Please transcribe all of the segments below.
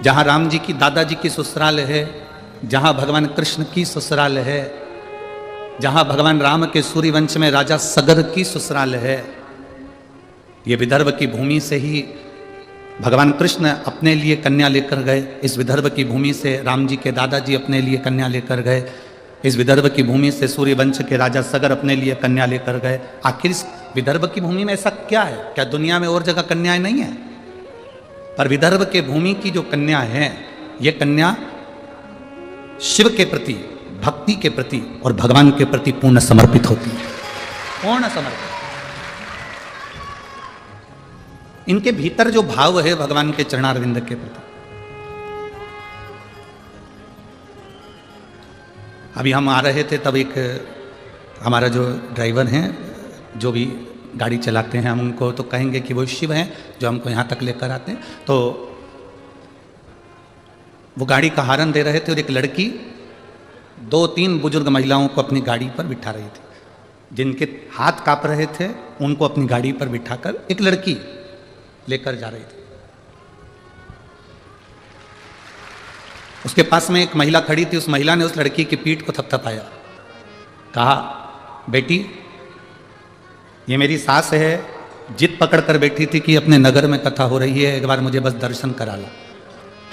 जहाँ राम जी की दादाजी की ससुराल है, जहाँ भगवान कृष्ण की ससुराल है, जहाँ भगवान राम के सूर्यवंश में राजा सगर की ससुराल है। ये विदर्भ की भूमि से ही भगवान कृष्ण अपने लिए कन्या लेकर गए। इस विदर्भ की भूमि से राम जी के दादाजी अपने लिए कन्या लेकर गए। इस विदर्भ की भूमि से सूर्यवंश के राजा सगर अपने लिए कन्या लेकर गए। आखिर इस विदर्भ की भूमि में ऐसा क्या है? क्या दुनिया में और जगह कन्याएं नहीं है? पर विदर्भ के भूमि की जो कन्या है, ये कन्या शिव के प्रति, भक्ति के प्रति और भगवान के प्रति पूर्ण समर्पित होती है। पूर्ण समर्पित। इनके भीतर जो भाव है भगवान के चरणारविंद के प्रति। अभी हम आ रहे थे तब एक हमारा जो ड्राइवर हैं, जो भी गाड़ी चलाते हैं, हम उनको तो कहेंगे कि वो शिव हैं जो हमको यहाँ तक लेकर आते हैं। तो वो गाड़ी का हॉर्न दे रहे थे और एक लड़की 2-3 बुजुर्ग महिलाओं को अपनी गाड़ी पर बिठा रही थी। जिनके हाथ कांप रहे थे उनको अपनी गाड़ी पर बिठाकर एक लड़की लेकर जा रही थी। उसके पास में एक महिला खड़ी थी। उस महिला ने उस लड़की की पीठ को थपथपाया, कहा, बेटी ये मेरी सास है, जिद पकड़ कर बैठी थी कि अपने नगर में कथा हो रही है, एक बार मुझे बस दर्शन करा ला।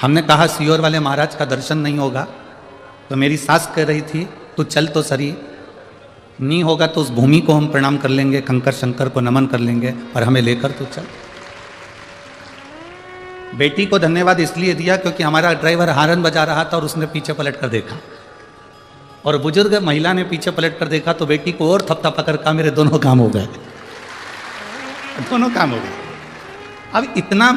हमने कहा सीहोर वाले महाराज का दर्शन नहीं होगा, तो मेरी सास कह रही थी तू चल तो सरी, नहीं होगा तो उस भूमि को हम प्रणाम कर लेंगे, कंकर शंकर को नमन कर लेंगे, पर हमें लेकर तो चल। बेटी को धन्यवाद इसलिए दिया क्योंकि हमारा ड्राइवर हॉर्न बजा रहा था और उसने पीछे पलट कर देखा, और बुजुर्ग महिला ने पीछे पलट कर देखा तो बेटी को और थपथपा कर कहा, मेरे दोनों काम हो गए, दोनों काम हो गए। अब इतना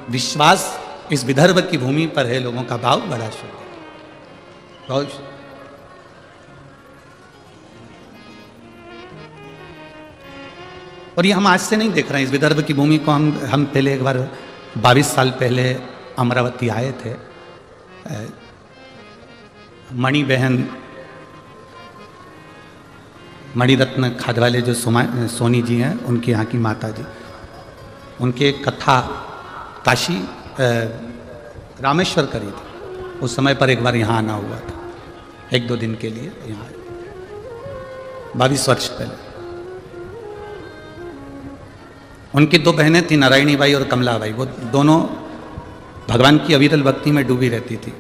विश्वास इस विदर्भ की भूमि पर है, लोगों का भाव बड़ा शुद्ध है, बहुत शुद्ध। और ये हम आज से नहीं देख रहे हैं, इस विदर्भ की भूमि को हम पहले एक बार 22 साल पहले अमरावती आए थे। मणि बहन, मणिरत्न खादवाले जो सोनी जी हैं, उनके यहाँ की माता जी, उनके कथा काशी रामेश्वर करी थी। उस समय पर एक बार यहाँ आना हुआ था, 1-2 दिन के लिए यहाँ, 22 वर्ष पहले। उनकी 2 बहनें थी, नारायणी बाई और कमला बाई। वो दोनों भगवान की अविरल भक्ति में डूबी रहती थी।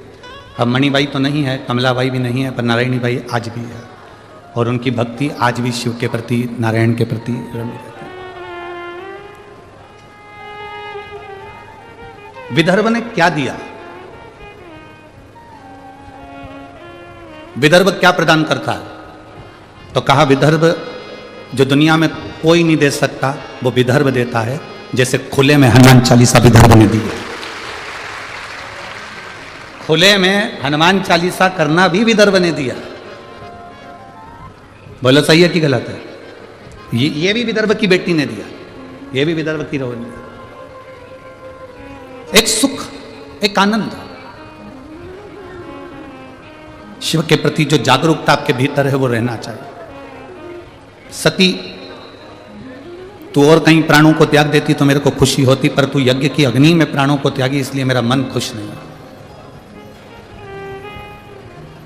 अब मणिबाई तो नहीं है, कमला बाई भी नहीं है, पर नारायणी बाई आज भी है, और उनकी भक्ति आज भी शिव के प्रति, नारायण के प्रति रमी रहती है। विदर्भ ने क्या दिया? विदर्भ क्या प्रदान करता है? तो कहा विदर्भ जो दुनिया में कोई नहीं दे सकता वो विदर्भ देता है। जैसे खुले में हनुमान चालीसा विदर्भ ने दी है। खुले में हनुमान चालीसा करना भी विदर्भ ने दिया। बोलो सही है कि गलत है? ये भी विदर्भ की बेटी ने दिया, ये भी विदर्भ की रोहन ने। एक सुख, एक आनंद, शिव के प्रति जो जागरूकता आपके भीतर है वो रहना चाहिए। सती, तू और कहीं प्राणों को त्याग देती तो मेरे को खुशी होती, पर तू यज्ञ की अग्नि में प्राणों को त्यागी, इसलिए मेरा मन खुश नहीं है।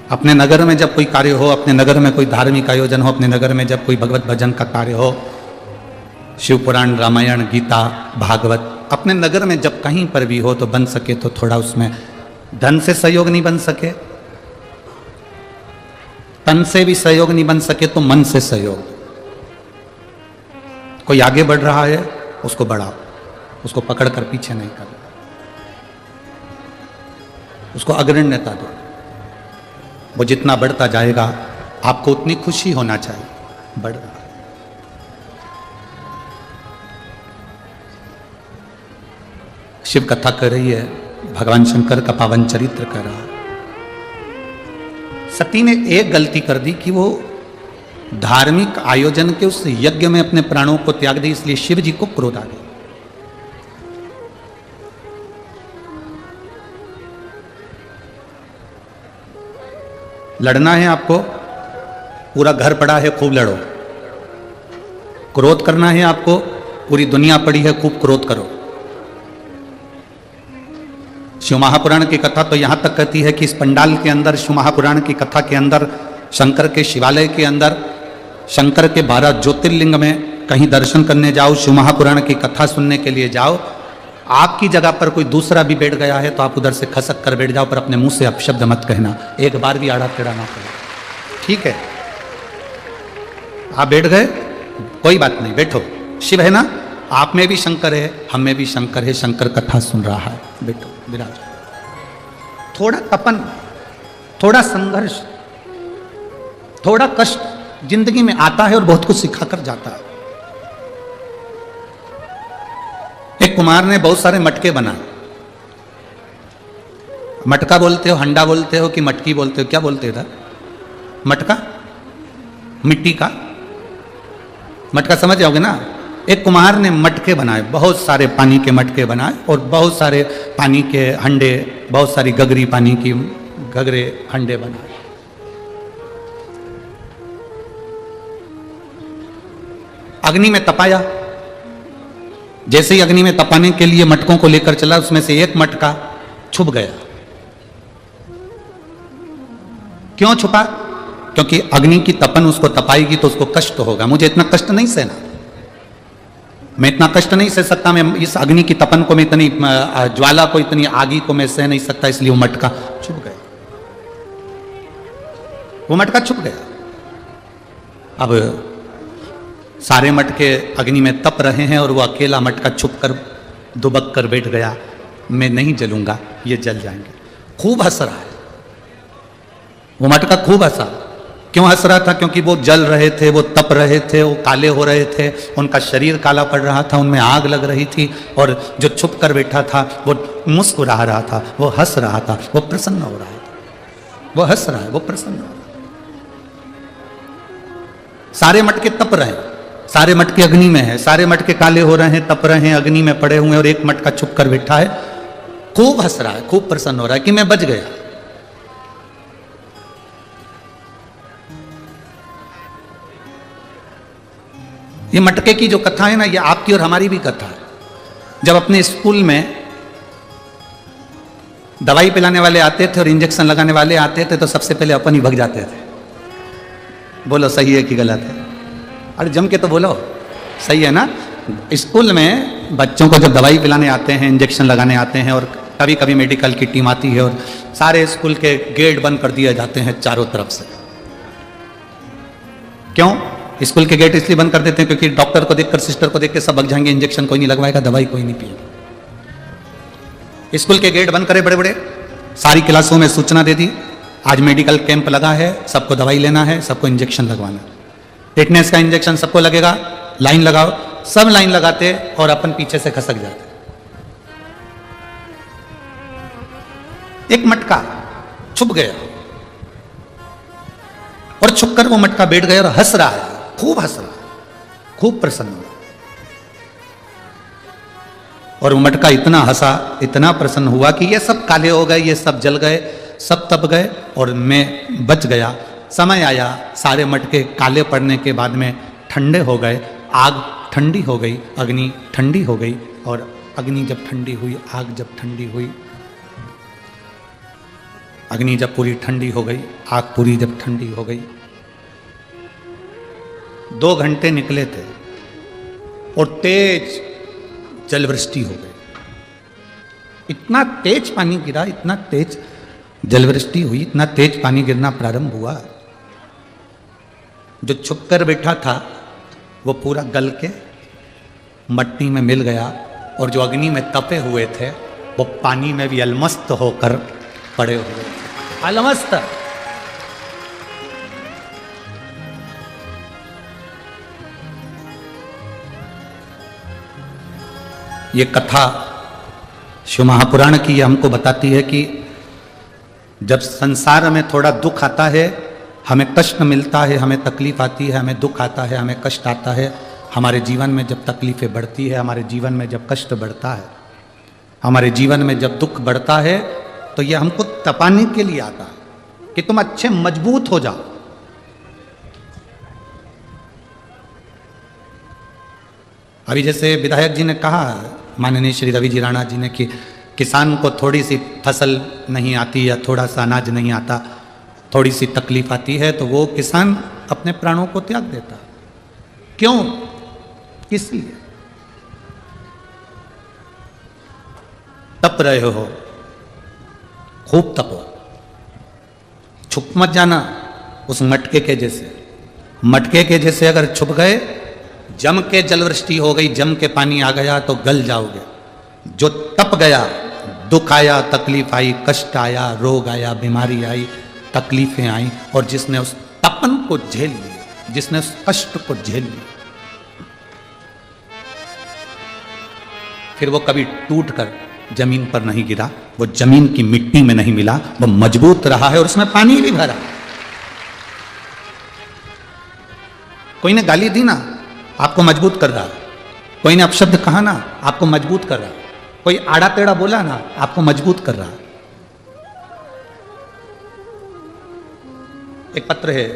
अपने नगर में जब कोई कार्य हो, अपने नगर में कोई धार्मिक आयोजन हो, अपने नगर में जब कोई भगवत भजन का कार्य हो, शिव पुराण, रामायण, गीता, भागवत, अपने नगर में जब कहीं पर भी हो, तो बन सके तो थोड़ा उसमें धन से सहयोग नहीं बन सके, तन से भी सहयोग नहीं बन सके, तो मन से सहयोग। कोई आगे बढ़ रहा है उसको बढ़ाओ, उसको पकड़ कर पीछे नहीं करना, उसको अग्रण्यता दो। वो जितना बढ़ता जाएगा आपको उतनी खुशी होना चाहिए। बढ़ रहा है, शिव कथा कर रही है, भगवान शंकर का पावन चरित्र कर रहा है। सती ने एक गलती कर दी कि वो धार्मिक आयोजन के उस यज्ञ में अपने प्राणों को त्याग दी, इसलिए शिव जी को क्रोध आ गया। लड़ना है आपको, पूरा घर पड़ा है, खूब लड़ो। क्रोध करना है आपको, पूरी दुनिया पड़ी है, खूब क्रोध करो। शिव महापुराण की कथा तो यहाँ तक कहती है कि इस पंडाल के अंदर, शिव महापुराण की कथा के अंदर, शंकर के शिवालय के अंदर, शंकर के 12 ज्योतिर्लिंग में कहीं दर्शन करने जाओ, शिव महापुराण की कथा सुनने के लिए जाओ, आपकी जगह पर कोई दूसरा भी बैठ गया है तो आप उधर से खसक कर बैठ जाओ, पर अपने मुंह से अपशब्द मत कहना, एक बार भी आड़ा टेढ़ा ना करो, ठीक है? आप बैठ गए, कोई बात नहीं, बैठो, शिव है ना, आप में भी शंकर है, हम में भी शंकर है, शंकर कथा सुन रहा है, बैठो, विराज। थोड़ा तपन, थोड़ा संघर्ष, थोड़ा कष्ट जिंदगी में आता है और बहुत कुछ सिखाकर जाता है। एक कुमार ने बहुत सारे मटके बनाए। मटका बोलते हो, हंडा बोलते हो कि मटकी बोलते हो, क्या बोलते था? मटका, मिट्टी का मटका, समझ जाओगे ना। एक कुम्हार ने मटके बनाए, बहुत सारे पानी के मटके बनाए और बहुत सारे पानी के हंडे, बहुत सारी गगरी पानी की गगरे हंडे बनाए। अग्नि में तपाया। जैसे ही अग्नि में तपाने के लिए मटकों को लेकर चला, उसमें से एक मटका छुप गया। क्यों छुपा? क्योंकि अग्नि की तपन उसको तपाएगी तो उसको कष्ट होगा। मुझे इतना कष्ट नहीं सहना, मैं इतना कष्ट नहीं सह सकता, मैं इस अग्नि की तपन को, मैं इतनी ज्वाला को, इतनी आगी को मैं सह नहीं सकता, इसलिए वो मटका छुप गया। वो मटका छुप गया। अब सारे मटके अग्नि में तप रहे हैं और वो अकेला मटका छुप कर दुबक कर बैठ गया, मैं नहीं जलूंगा, ये जल जाएंगे। खूब हंस रहा है वो मटका, खूब हंसा। क्यों हंस रहा था? क्योंकि वो जल रहे थे, वो तप रहे थे, वो काले हो रहे थे, उनका शरीर काला पड़ रहा था, उनमें आग लग रही थी, और जो छुप कर बैठा था वो मुस्कुरा रहा था, वो हंस रहा था, वो प्रसन्न हो रहा था। वो हंस रहा है, वो प्रसन्न हो रहा है। सारे मटके तप रहे हैं, सारे मटके अग्नि में है, सारे मटके काले हो रहे हैं, तप रहे हैं, अग्नि में पड़े हुए हैं, और एक मटका छुप कर बैठा है, खूब हंस रहा है, खूब प्रसन्न हो रहा है कि मैं बच गया। ये मटके की जो कथा है ना, ये आपकी और हमारी भी कथा है। जब अपने स्कूल में दवाई पिलाने वाले आते थे और इंजेक्शन लगाने वाले आते थे तो सबसे पहले अपन ही भग जाते थे। बोलो सही है कि गलत है? अरे जम के तो बोलो, सही है ना। स्कूल में बच्चों को जब दवाई पिलाने आते हैं, इंजेक्शन लगाने आते हैं, और कभी कभी मेडिकल की टीम आती है और सारे स्कूल के गेट बंद कर दिए जाते हैं चारों तरफ से। क्यों स्कूल के गेट इसलिए बंद कर देते हैं? क्योंकि डॉक्टर को देखकर, सिस्टर को देख के सब भग जाएंगे, इंजेक्शन कोई नहीं लगवाएगा, दवाई कोई नहीं पिएगा। स्कूल के गेट बंद करे बड़े बड़े, सारी क्लासों में सूचना दे दी, आज मेडिकल कैंप लगा है, सबको दवाई लेना है, सबको इंजेक्शन लगवाना है, टेटनेस का इंजेक्शन सबको लगेगा, लाइन लगाओ। सब लाइन लगाते और अपन पीछे से खसक जाते। एक मटका छुप गया और छुपकर वो मटका बैठ गया और हंस रहा है, खूब हंस रहा है, खूब प्रसन्न हुआ। और वो मटका इतना हंसा, इतना प्रसन्न हुआ कि ये सब काले हो गए, ये सब जल गए, सब तप गए और मैं बच गया। समय आया, सारे मटके काले पड़ने के बाद में ठंडे हो गए, आग ठंडी हो गई, अग्नि ठंडी हो गई, और अग्नि जब ठंडी हुई, आग जब ठंडी हुई, अग्नि जब पूरी ठंडी हो गई, आग पूरी जब ठंडी हो गई, 2 घंटे निकले थे और तेज जलवृष्टि हो गई। इतना तेज पानी गिरा, इतना तेज जलवृष्टि हुई, इतना तेज पानी गिरना प्रारंभ हुआ, जो छुपकर बैठा था वो पूरा गल के मट्टी में मिल गया, और जो अग्नि में तपे हुए थे वो पानी में भी अलमस्त होकर पड़े हुए थे। अलमस्त। ये कथा शिव महापुराण की हमको बताती है कि जब संसार में थोड़ा दुख आता है, हमें कष्ट मिलता है, हमें तकलीफ आती है, हमें दुख आता है, हमें कष्ट आता है, हमारे जीवन में जब तकलीफें बढ़ती है, हमारे जीवन में जब कष्ट बढ़ता है, हमारे जीवन में जब दुख बढ़ता है, तो ये हमको तपाने के लिए आता है कि तुम अच्छे मजबूत हो जाओ। अभी जैसे विधायक जी ने कहा, माननीय श्री रवि जी राणा जी ने, कि किसान को थोड़ी सी फसल नहीं आती या थोड़ा सा अनाज नहीं आता, थोड़ी सी तकलीफ आती है तो वो किसान अपने प्राणों को त्याग देता। क्यों? किस लिए? तप रहे हो, खूब तपो, छुप मत जाना उस मटके के जैसे। मटके के जैसे अगर छुप गए, जम के जलवृष्टि हो गई, जम के पानी आ गया तो गल जाओगे। जो तप गया, दुख आया, तकलीफ आई, कष्ट आया, रोग आया, बीमारी आई, तकलीफें आई, और जिसने उस तपन को झेल लिया, जिसने उस कष्ट को झेल लिया, फिर वो कभी टूट कर जमीन पर नहीं गिरा, वो जमीन की मिट्टी में नहीं मिला, वो मजबूत रहा है और उसमें पानी भी भरा। कोई ने गाली दी ना, आपको मजबूत कर रहा। कोई ने अपशब्द कहा ना, आपको मजबूत कर रहा। कोई आड़ा टेढ़ा बोला ना, आपको मजबूत कर रहा। एक पत्र है,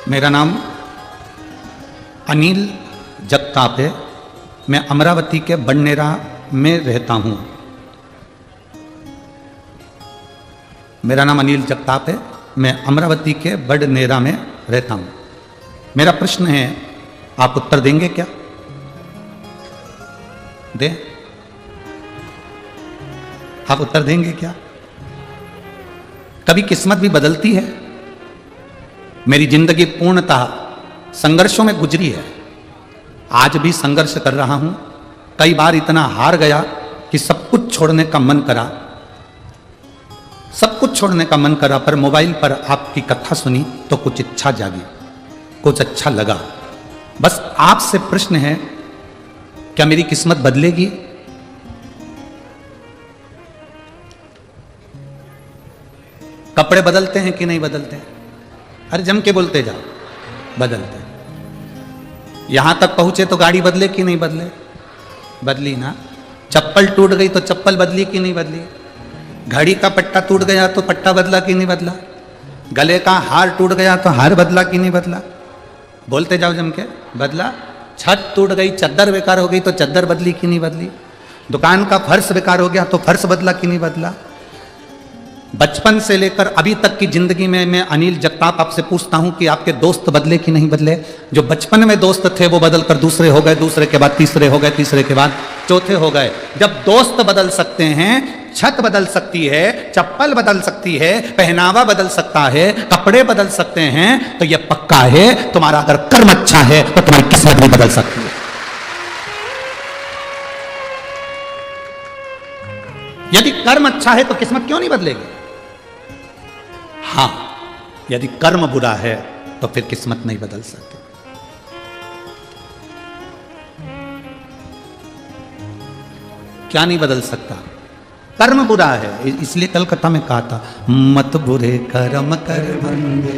मेरा नाम अनिल जगताप है, मैं अमरावती के बड़नेरा में रहता हूं। मेरा नाम अनिल जगताप है, मैं अमरावती के बड़नेरा में रहता हूं। मेरा प्रश्न है, आप उत्तर देंगे क्या? दे? आप उत्तर देंगे क्या? कभी किस्मत भी बदलती है। मेरी जिंदगी पूर्णतः संघर्षों में गुजरी है। आज भी संघर्ष कर रहा हूं। कई बार इतना हार गया कि सब कुछ छोड़ने का मन करा, सब कुछ छोड़ने का मन करा, पर मोबाइल पर आपकी कथा सुनी तो कुछ इच्छा जागी, कुछ अच्छा लगा। बस आपसे प्रश्न है, क्या मेरी किस्मत बदलेगी? कपड़े बदलते हैं कि नहीं बदलते? अरे जम के बोलते जाओ, बदलते। यहां तक पहुंचे तो गाड़ी बदले कि नहीं बदले? बदली ना। चप्पल टूट गई तो चप्पल बदली कि नहीं बदली? घड़ी का पट्टा टूट गया तो पट्टा बदला कि नहीं बदला? गले का हार टूट गया तो हार बदला कि नहीं बदला? बोलते जाओ जम के, बदला। छत टूट गई, चद्दर बेकार हो गई तो चद्दर बदली कि नहीं बदली? दुकान का फर्श बेकार हो गया तो फर्श बदला कि नहीं बदला? बचपन से लेकर अभी तक की जिंदगी में मैं अनिल जगताप आपसे पूछता हूं कि आपके दोस्त बदले कि नहीं बदले? जो बचपन में दोस्त थे वो बदल कर दूसरे हो गए, दूसरे के बाद तीसरे हो गए, तीसरे के बाद चौथे हो गए। जब दोस्त बदल सकते हैं, छत बदल सकती है, चप्पल बदल सकती है, पहनावा बदल सकता है, कपड़े बदल सकते हैं, तो यह पक्का है तुम्हारा अगर कर्म अच्छा है तो तुम्हारी किस्मत भी बदल सकती है। यदि कर्म अच्छा है तो किस्मत क्यों नहीं बदलेगी? हाँ, यदि कर्म बुरा है तो फिर किस्मत नहीं बदल सकती। क्या नहीं बदल सकता? कर्म बुरा है। इसलिए कलकत्ता में कहा था, मत बुरे कर्म कर बंदे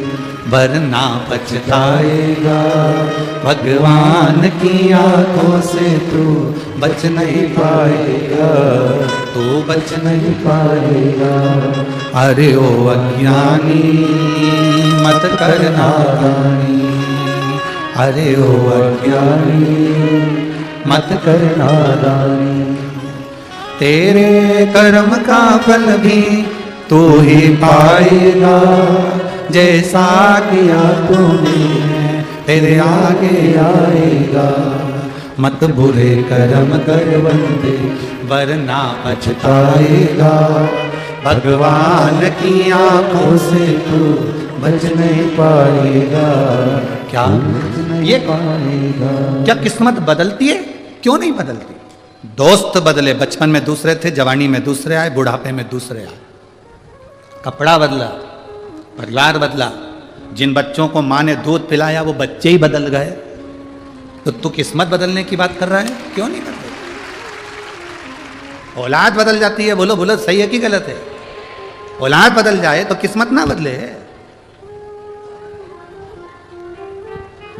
वरना पछताएगा, भगवान की आंखों से तू बच नहीं पाएगा, तू बच नहीं पाएगा। अरे ओ अज्ञानी मत कर नादानी, अरे ओ अज्ञानी मत कर नादानी। तेरे कर्म का फल भी तू ही पाएगा, जैसा किया तूने तेरे आगे आएगा। मत बुरे कर्म कर बंदे वरना पछताएगा, भगवान की आंखों से तू बच नहीं पाएगा। क्या ये पाएगा? क्या किस्मत बदलती है? क्यों नहीं बदलती? दोस्त बदले, बचपन में दूसरे थे, जवानी में दूसरे आए, बुढ़ापे में दूसरे आए। कपड़ा बदला, परिवार बदला, जिन बच्चों को माँ ने दूध पिलाया वो बच्चे ही बदल गए। तो तू किस्मत बदलने की बात कर रहा है? क्यों नहीं बदले? औलाद बदल जाती है, बोलो बोलो सही है कि गलत है? औलाद बदल जाए तो किस्मत ना बदले।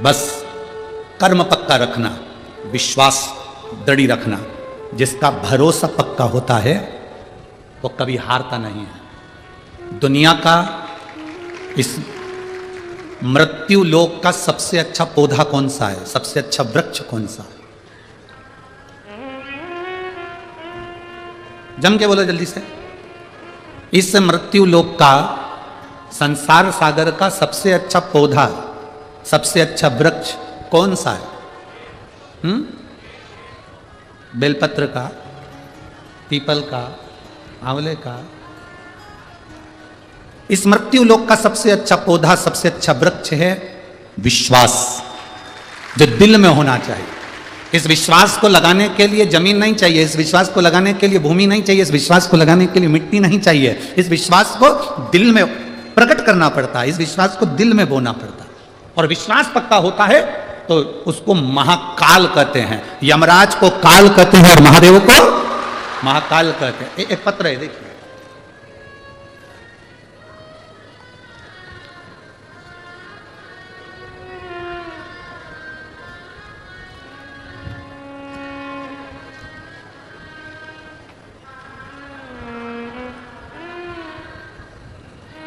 बस कर्म पक्का रखना, विश्वास दृढ़ रखना। जिसका भरोसा पक्का होता है वो कभी हारता नहीं है। दुनिया का इस मृत्यु लोक का सबसे अच्छा पौधा कौन सा है, सबसे अच्छा वृक्ष कौन सा है? जम के बोलो जल्दी से। इस मृत्यु लोक का, संसार सागर का सबसे अच्छा पौधा, सबसे अच्छा वृक्ष कौन सा है? बेलपत्र का, पीपल का, आंवले का? इस मृत्यु लोक का सबसे अच्छा पौधा, सबसे अच्छा वृक्ष है विश्वास, जो दिल में होना चाहिए। इस विश्वास को लगाने के लिए जमीन नहीं चाहिए, इस विश्वास को लगाने के लिए भूमि नहीं चाहिए, इस विश्वास को लगाने के लिए मिट्टी नहीं चाहिए। इस विश्वास को दिल में प्रकट करना पड़ता है, इस विश्वास को दिल में बोना पड़ता है। और विश्वास पक्का होता है तो उसको महाकाल कहते हैं। यमराज को काल कहते हैं और महादेव को महाकाल कहते हैं। एक पत्र है, देखिए।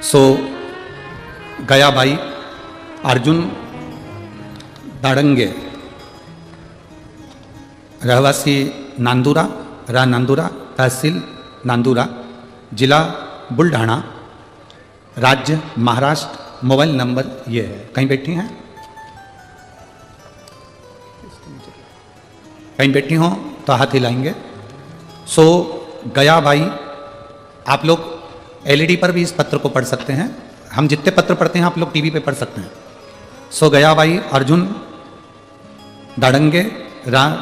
सो गयाबाई अर्जुन दाड़ंगे, रहवासी नांदुरा, नांदुरा, तहसील नांदुरा, जिला बुल्ढाना, राज्य महाराष्ट्र, मोबाइल नंबर ये है। कहीं बैठी हैं? कहीं बैठी हो तो हाथ हिलाएंगे। सो गयाबाई, आप लोग एलईडी पर भी इस पत्र को पढ़ सकते हैं, हम जितने पत्र पढ़ते हैं आप लोग टीवी पे पढ़ सकते हैं। सो गयाबाई अर्जुन दाड़ंगे,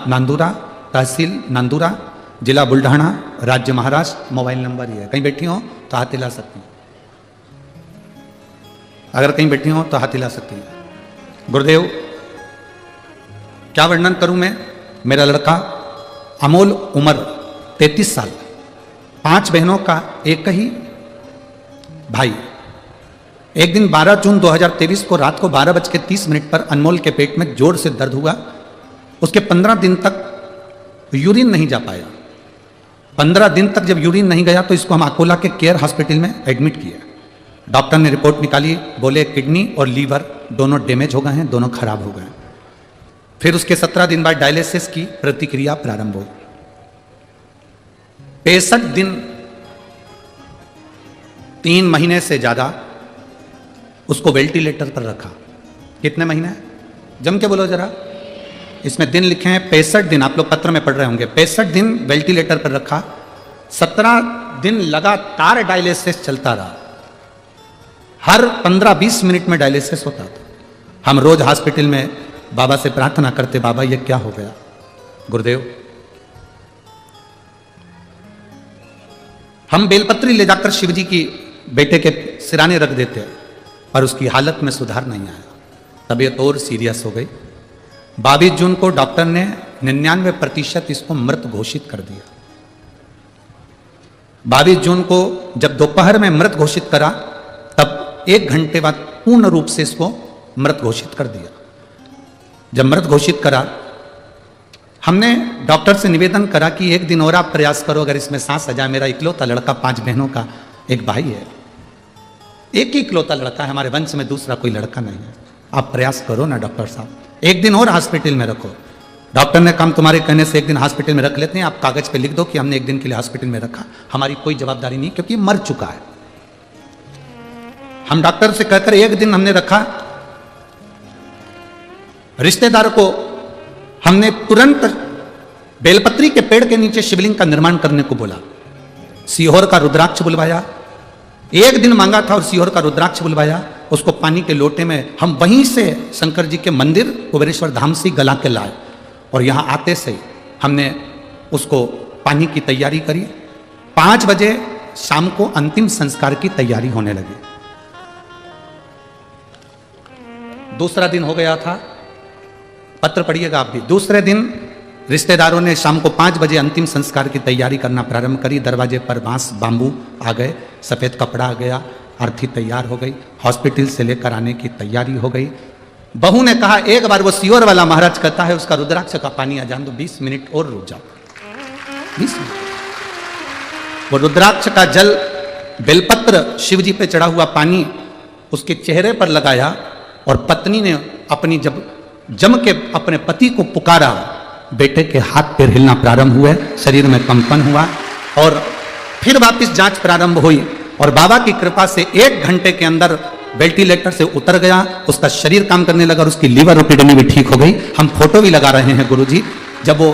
नांदुरा, तहसील नांदुरा, जिला बुल्ढाना, राज्य महाराष्ट्र, मोबाइल नंबर ये है। कहीं बैठी हो तो हाथ हिला सकती हैं, अगर कहीं बैठी हो तो हाथ हिला सकती हैं। गुरुदेव, क्या वर्णन करूं मैं? मेरा लड़का अमोल, उम्र 33 साल, 5 बहनों का एक ही भाई। एक दिन 12 जून 2023 को रात को 12:30 पर अनमोल के पेट में जोर से दर्द हुआ। उसके 15 दिन तक यूरिन नहीं जा पाया। 15 दिन तक जब यूरिन नहीं गया तो इसको हम अकोला के केयर हॉस्पिटल में एडमिट किया। डॉक्टर ने रिपोर्ट निकाली, बोले किडनी और लीवर दोनों डैमेज हो गए हैं, दोनों खराब हो गए। फिर उसके 17 दिन बाद डायलिसिस की प्रतिक्रिया प्रारंभ हुई। 65 दिन, 3 महीने से ज्यादा उसको वेंटिलेटर पर रखा। कितने महीने? जम के बोलो जरा। इसमें दिन लिखे हैं 65 दिन, आप लोग पत्र में पढ़ रहे होंगे। 65 दिन वेंटिलेटर पर रखा, 17 दिन लगातार डायलिसिस चलता रहा। हर 15-20 मिनट में डायलिसिस होता था। हम रोज हॉस्पिटल में बाबा से प्रार्थना करते, बाबा ये क्या हो गया? गुरुदेव, हम बेलपत्री ले जाकर शिव जी की बेटे के सिराने रख देते, पर उसकी हालत में सुधार नहीं आया। तबीयत और सीरियस हो गई। 22 जून को डॉक्टर ने 99% इसको मृत घोषित कर दिया। 22 जून को जब दोपहर में मृत घोषित करा, तब 1 घंटे बाद पूर्ण रूप से इसको मृत घोषित कर दिया। जब मृत घोषित करा, हमने डॉक्टर से निवेदन करा कि 1 दिन और आप प्रयास करो, अगर इसमें सांस आ जाए। मेरा इकलौता लड़का, 5 बहनों का एक भाई है, एक ही इकलौता लड़का है, हमारे वंश में दूसरा कोई लड़का नहीं है। आप प्रयास करो ना डॉक्टर साहब, 1 दिन और हॉस्पिटल में रखो। डॉक्टर ने कहा तुम्हारे कहने से 1 दिन हॉस्पिटल में रख लेते हैं, आप कागज पे लिख दो कि हमने 1 दिन के लिए हॉस्पिटल में रखा, हमारी कोई जवाबदारी नहीं, क्योंकि मर चुका है। हम डॉक्टर से कहकर 1 दिन हमने रखा। रिश्तेदार को हमने तुरंत बेलपत्री के पेड़ के नीचे शिवलिंग का निर्माण करने को बोला। सीहोर का रुद्राक्ष बुलवाया, 1 दिन मांगा था और सीहोर का रुद्राक्ष बुलवाया। उसको पानी के लोटे में हम वहीं से शंकर जी के मंदिर कुबेरेश्वर धाम से गला के लाए, और यहां आते से हमने उसको पानी की तैयारी करी। 5 बजे शाम को अंतिम संस्कार की तैयारी होने लगी। दूसरा दिन हो गया था, पत्र पढ़िएगा आप भी। दूसरे दिन रिश्तेदारों ने शाम को 5 बजे अंतिम संस्कार की तैयारी करना प्रारंभ करी। दरवाजे पर बांस बांबू आ गए, सफेद कपड़ा आ गया, अर्थी तैयार हो गई, हॉस्पिटल से लेकर आने की तैयारी हो गई। बहू ने कहा एक बार वो सीहोर वाला महाराज कहता है उसका रुद्राक्ष का पानी आ जान दो, 20 मिनट और रुक जाओ। 20 मिनट वो रुद्राक्ष का जल, बेलपत्र, शिव जी पे चढ़ा हुआ पानी उसके चेहरे पर लगाया और पत्नी ने अपनी जब जम के अपने पति को पुकारा, बेटे के हाथ पैर हिलना प्रारंभ हुए, शरीर में कंपन हुआ और फिर वापस जांच प्रारंभ हुई और बाबा की कृपा से 1 घंटे के अंदर वेंटिलेटर से उतर गया, उसका शरीर काम करने लगा और उसकी लीवर और किडनी भी ठीक हो गई। हम फोटो भी लगा रहे हैं गुरुजी, जब वो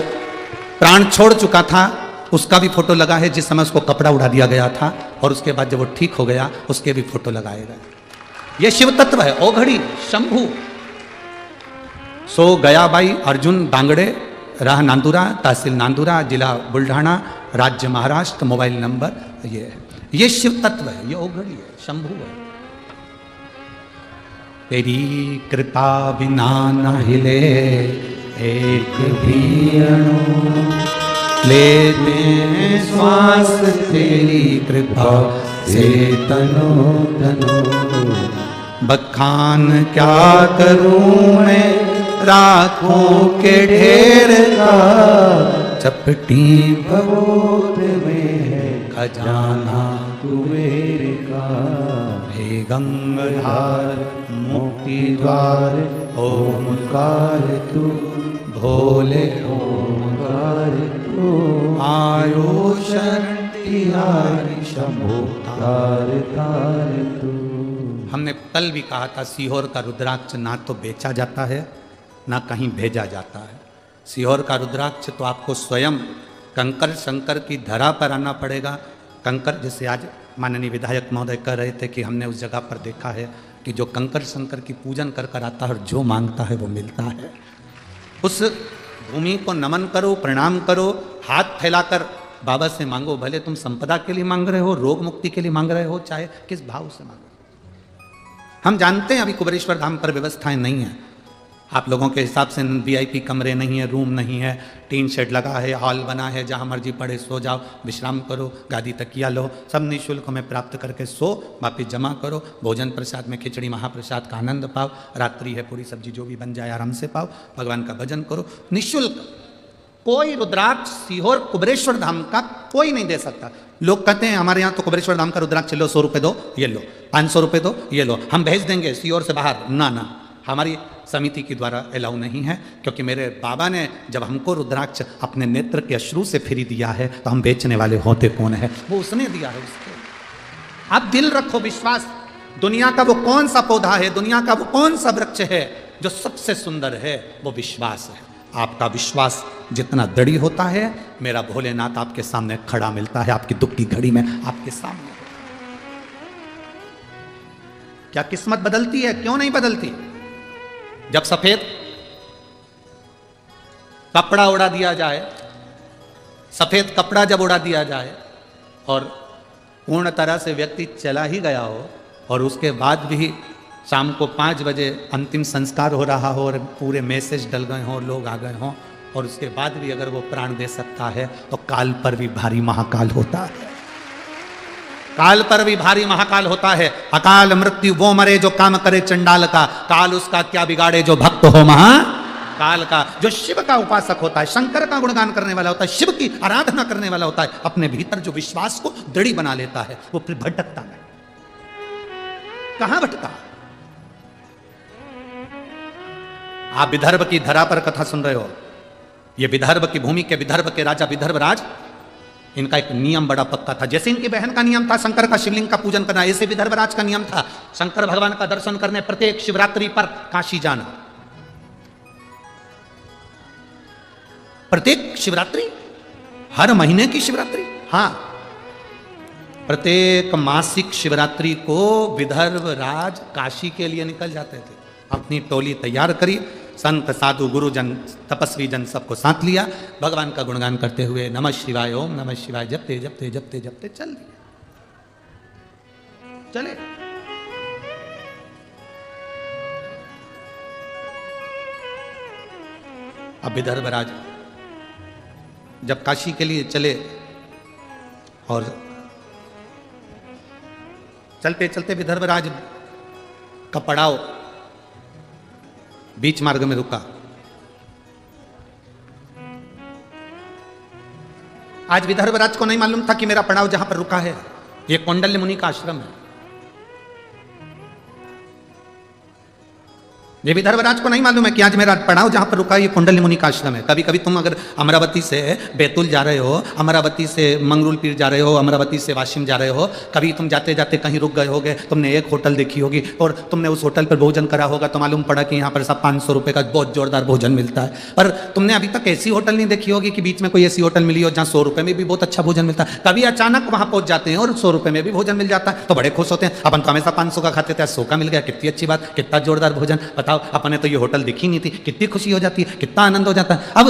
प्राण छोड़ चुका था उसका भी फोटो लगा है, जिस समय उसको कपड़ा उड़ा दिया गया था, और उसके बाद जब वो ठीक हो गया उसके भी फोटो लगाए गए। ये शिव तत्व है, ओघड़ी शंभू। सो गयाबाई अर्जुन दांगड़े, राह नांदुरा, तहसील नांदुरा, जिला बुल्ढाना, राज्य महाराष्ट्र, मोबाइल नंबर ये शिव तत्व है, ये ओघड़ी है, शंभू है। तेरी कृपा बिना न हिले एक भी अणु, लेते हैं श्वास तेरी कृपा से तनो तनो। बखान क्या करूं मैं राखों के ढेर का, चपटी भगोद में है खजाना कुबेर का। हे गंगाधार मुक्ति द्वार ओमकार तू, भोले ओमकार तू, आयो शरण तिहारी शंभो तार तार तू। हमने कल भी कहा था सीहोर का रुद्राक्ष ना तो बेचा जाता है ना कहीं भेजा जाता है। सीहोर का रुद्राक्ष तो आपको स्वयं कंकर शंकर की धरा पर आना पड़ेगा। कंकर, जैसे आज माननीय विधायक महोदय कह रहे थे कि हमने उस जगह पर देखा है कि जो कंकर शंकर की पूजन कर कर आता है और जो मांगता है वो मिलता है। उस भूमि को नमन करो, प्रणाम करो, हाथ फैलाकर बाबा से मांगो। भले तुम संपदा के लिए मांग रहे हो, रोग मुक्ति के लिए मांग रहे हो, चाहे किस भाव से मांगो। हम जानते हैं अभी कुबेरेश्वर धाम पर व्यवस्थाएं नहीं है, आप लोगों के हिसाब से वीआईपी कमरे नहीं है, रूम नहीं है, टीन शेड लगा है, हॉल बना है, जहाँ मर्जी पड़े सो जाओ, विश्राम करो, गादी तकिया लो, सब निःशुल्क में प्राप्त करके सो, वापिस जमा करो, भोजन प्रसाद में खिचड़ी महाप्रसाद का आनंद पाओ, रात्रि है पूरी सब्जी जो भी बन जाए आराम से पाओ, भगवान का भजन करो निःशुल्क। कोई रुद्राक्ष सीहोर कुबेरेश्वर धाम का कोई नहीं दे सकता। लोग कहते हैं हमारे यहाँ तो कुबेरेश्वर धाम का रुद्राक्ष लो, 100 रुपये दो, ये लो, 500 रुपये दो, ये लो, हम भेज देंगे सीहोर से बाहर। ना ना, हमारी समिति के द्वारा अलाउ नहीं है, क्योंकि मेरे बाबा ने जब हमको रुद्राक्ष अपने नेत्र के अश्रु से फ्री दिया है तो हम बेचने वाले होते कौन है, वो उसने दिया है उसको। आप दिल रखो, विश्वास। दुनिया का वो कौन सा पौधा है, दुनिया का वो कौन सा वृक्ष है जो सबसे सुंदर है, वो विश्वास है। आपका विश्वास जितना दृढ़ होता है, मेरा भोलेनाथ आपके सामने खड़ा मिलता है, आपकी दुख की घड़ी में आपके सामने। क्या किस्मत बदलती है? क्यों नहीं बदलती? जब सफेद कपड़ा उड़ा दिया जाए, सफेद कपड़ा जब उड़ा दिया जाए और पूर्ण तरह से व्यक्ति चला ही गया हो, और उसके बाद भी शाम को 5 बजे अंतिम संस्कार हो रहा हो और पूरे मैसेज डल गए हों, लोग आ गए हों, और उसके बाद भी अगर वो प्राण दे सकता है तो काल पर भी भारी महाकाल होता है। काल पर भी भारी महाकाल होता है। अकाल मृत्यु वो मरे जो काम करे चंडाल का, काल उसका क्या बिगाड़े जो भक्त हो महाकाल का। जो शिव का उपासक होता है, शंकर का गुणगान करने वाला होता है, शिव की आराधना करने वाला होता है, अपने भीतर जो विश्वास को दृढ़ बना लेता है, वो फिर भटकता नहीं। कहां भटका? आप विदर्भ की धरा पर कथा सुन रहे हो। ये विदर्भ की भूमि के, विदर्भ के राजा विदर्भ राज, इनका एक नियम बड़ा पक्का था। जैसे इनकी बहन का नियम था शंकर का शिवलिंग का पूजन करना, ऐसे विदर्भ राज का नियम था शंकर भगवान का दर्शन करने प्रत्येक शिवरात्रि पर काशी जाना। प्रत्येक शिवरात्रि, हर महीने की शिवरात्रि, हाँ, प्रत्येक मासिक शिवरात्रि को विदर्भ राज काशी के लिए निकल जाते थे। अपनी टोली तैयार करी, संत साधु गुरुजन तपस्वी जन सबको साथ लिया, भगवान का गुणगान करते हुए नमः शिवाय, ओम नमः शिवाय जपते जपते जपते जपते चल दिए, चले। अब विदर्भ राज जब काशी के लिए चले और चलते चलते विदर्भ राज का पड़ाव बीच मार्ग में रुका। आज विदर्भ राज को नहीं मालूम था कि मेरा पड़ाव जहां पर रुका है ये कौंडल्य मुनि का आश्रम है। ये भी धर्मराज को नहीं मालूम है कि आज मैं रात पढ़ा हूं जहां पर रुका ये कुंडली मुनि का आश्रम है। कभी कभी तुम अगर अमरावती से बैतूल जा रहे हो, अमरावती से मंगरूल पीर जा रहे हो, अमरावती से वाशिम जा रहे हो, कभी तुम जाते जाते कहीं रुक गए होगे, तुमने एक होटल देखी होगी और तुमने उस होटल पर भोजन करा होगा तो मालूम पड़ा कि यहाँ पर सब 500 रुपये का बहुत जोरदार भोजन मिलता है। पर तुमने अभी तक ऐसी होटल नहीं देखी होगी कि बीच में कोई ऐसी होटल मिली हो जहाँ 100 रुपये में भी बहुत अच्छा भोजन मिलता है। कभी अचानक वहाँ पहुंच जाते हैं और 100 रुपये में भी भोजन मिल जाता है तो बड़े खुश होते हैं। अपन तो हमेशा 500 का खाते थे, 100 का मिल गया, कितनी अच्छी बात, कितना जोरदार भोजन। बताओ, अपने तो ये होटल दिखी नहीं थी, कितनी खुशी हो जाती है, कितना आनंद हो जाता है। अब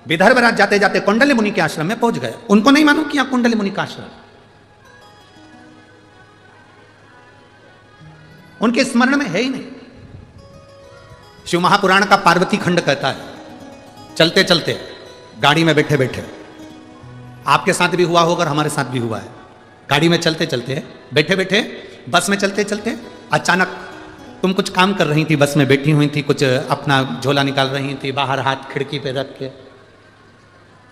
विदर्भराज जाते जाते कुंडली मुनि के आश्रम में पहुंच गए। उनको नहीं मालूम कि यहाँ कुंडली मुनि का आश्रम, उनके स्मरण में है ही नहीं। शिव महापुराण का पार्वती खंड कहता है, चलते चलते गाड़ी में बैठे बैठे, आपके साथ भी हुआ होगा, हमारे साथ भी हुआ है, गाड़ी में चलते चलते, बैठे बैठे, बस में चलते चलते, अचानक तुम कुछ काम कर रही थी, बस में बैठी हुई थी, कुछ अपना झोला निकाल रही थी, बाहर हाथ खिड़की पे रख के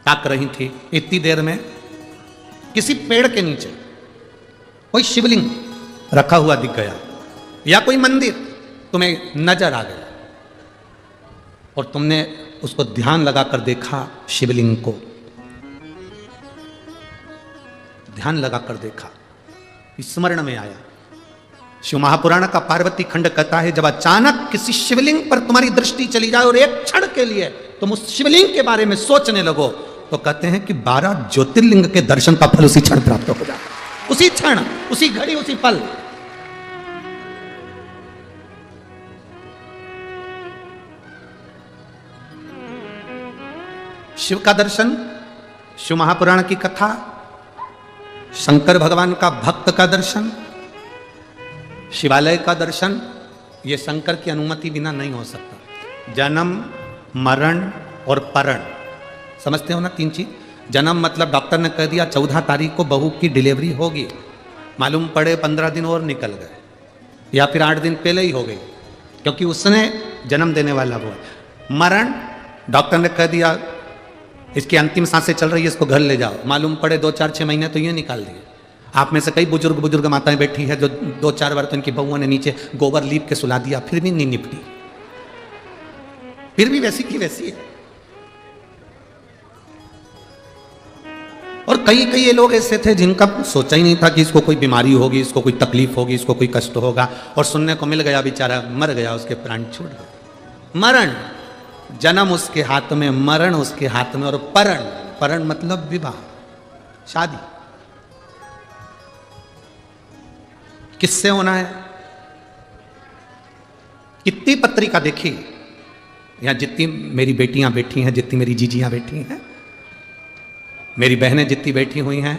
ताक रही थी। इतनी देर में किसी पेड़ के नीचे कोई शिवलिंग रखा हुआ दिख गया या कोई मंदिर तुम्हें नजर आ गया और तुमने उसको ध्यान लगाकर देखा, शिवलिंग को ध्यान लगाकर देखा, स्मरण में आया। शिव महापुराण का पार्वती खंड कहता है, जब अचानक किसी शिवलिंग पर तुम्हारी दृष्टि चली जाए और एक क्षण के लिए तुम उस शिवलिंग के बारे में सोचने लगो तो कहते हैं कि 12 ज्योतिर्लिंग के दर्शन का फल उसी क्षण प्राप्त हो जाता है, उसी क्षण, उसी घड़ी, उसी पल। शिव का दर्शन, शिव महापुराण की कथा, शंकर भगवान का भक्त का दर्शन, शिवालय का दर्शन, ये शंकर की अनुमति बिना नहीं हो सकता। जन्म, मरण और परण, समझते हो ना 3 चीज। जन्म मतलब डॉक्टर ने कह दिया 14 तारीख को बहू की डिलीवरी होगी, मालूम पड़े 15 दिन और निकल गए या फिर 8 दिन पहले ही हो गई क्योंकि उसने जन्म देने वाला वो है। मरण, डॉक्टर ने कह दिया इसकी अंतिम सांसें चल रही है, इसको घर ले जाओ, मालूम पड़े 2-4-6 महीने तो ये निकाल दिए। आप में से कई बुजुर्ग माताएं बैठी है जो 2-4 बार तो इनकी बहुओं ने नीचे गोबर लीप के सुला दिया, फिर भी नहीं निपटी, फिर भी वैसी की वैसी है। और कई ये लोग ऐसे थे जिनका सोचा ही नहीं था कि इसको कोई बीमारी होगी, इसको कोई तकलीफ होगी, इसको कोई कष्ट होगा, और सुनने को मिल गया, बेचारा मर गया, उसके प्राण छूट गए। मरण, जन्म उसके हाथ में, मरण उसके हाथ में, और परण मतलब विवाह, शादी। किससे होना है? कितनी पत्रिका देखी, यहां जितनी मेरी बेटियां बैठी हैं, जितनी मेरी जीजियां बैठी हैं, मेरी बहनें जितनी बैठी हुई हैं,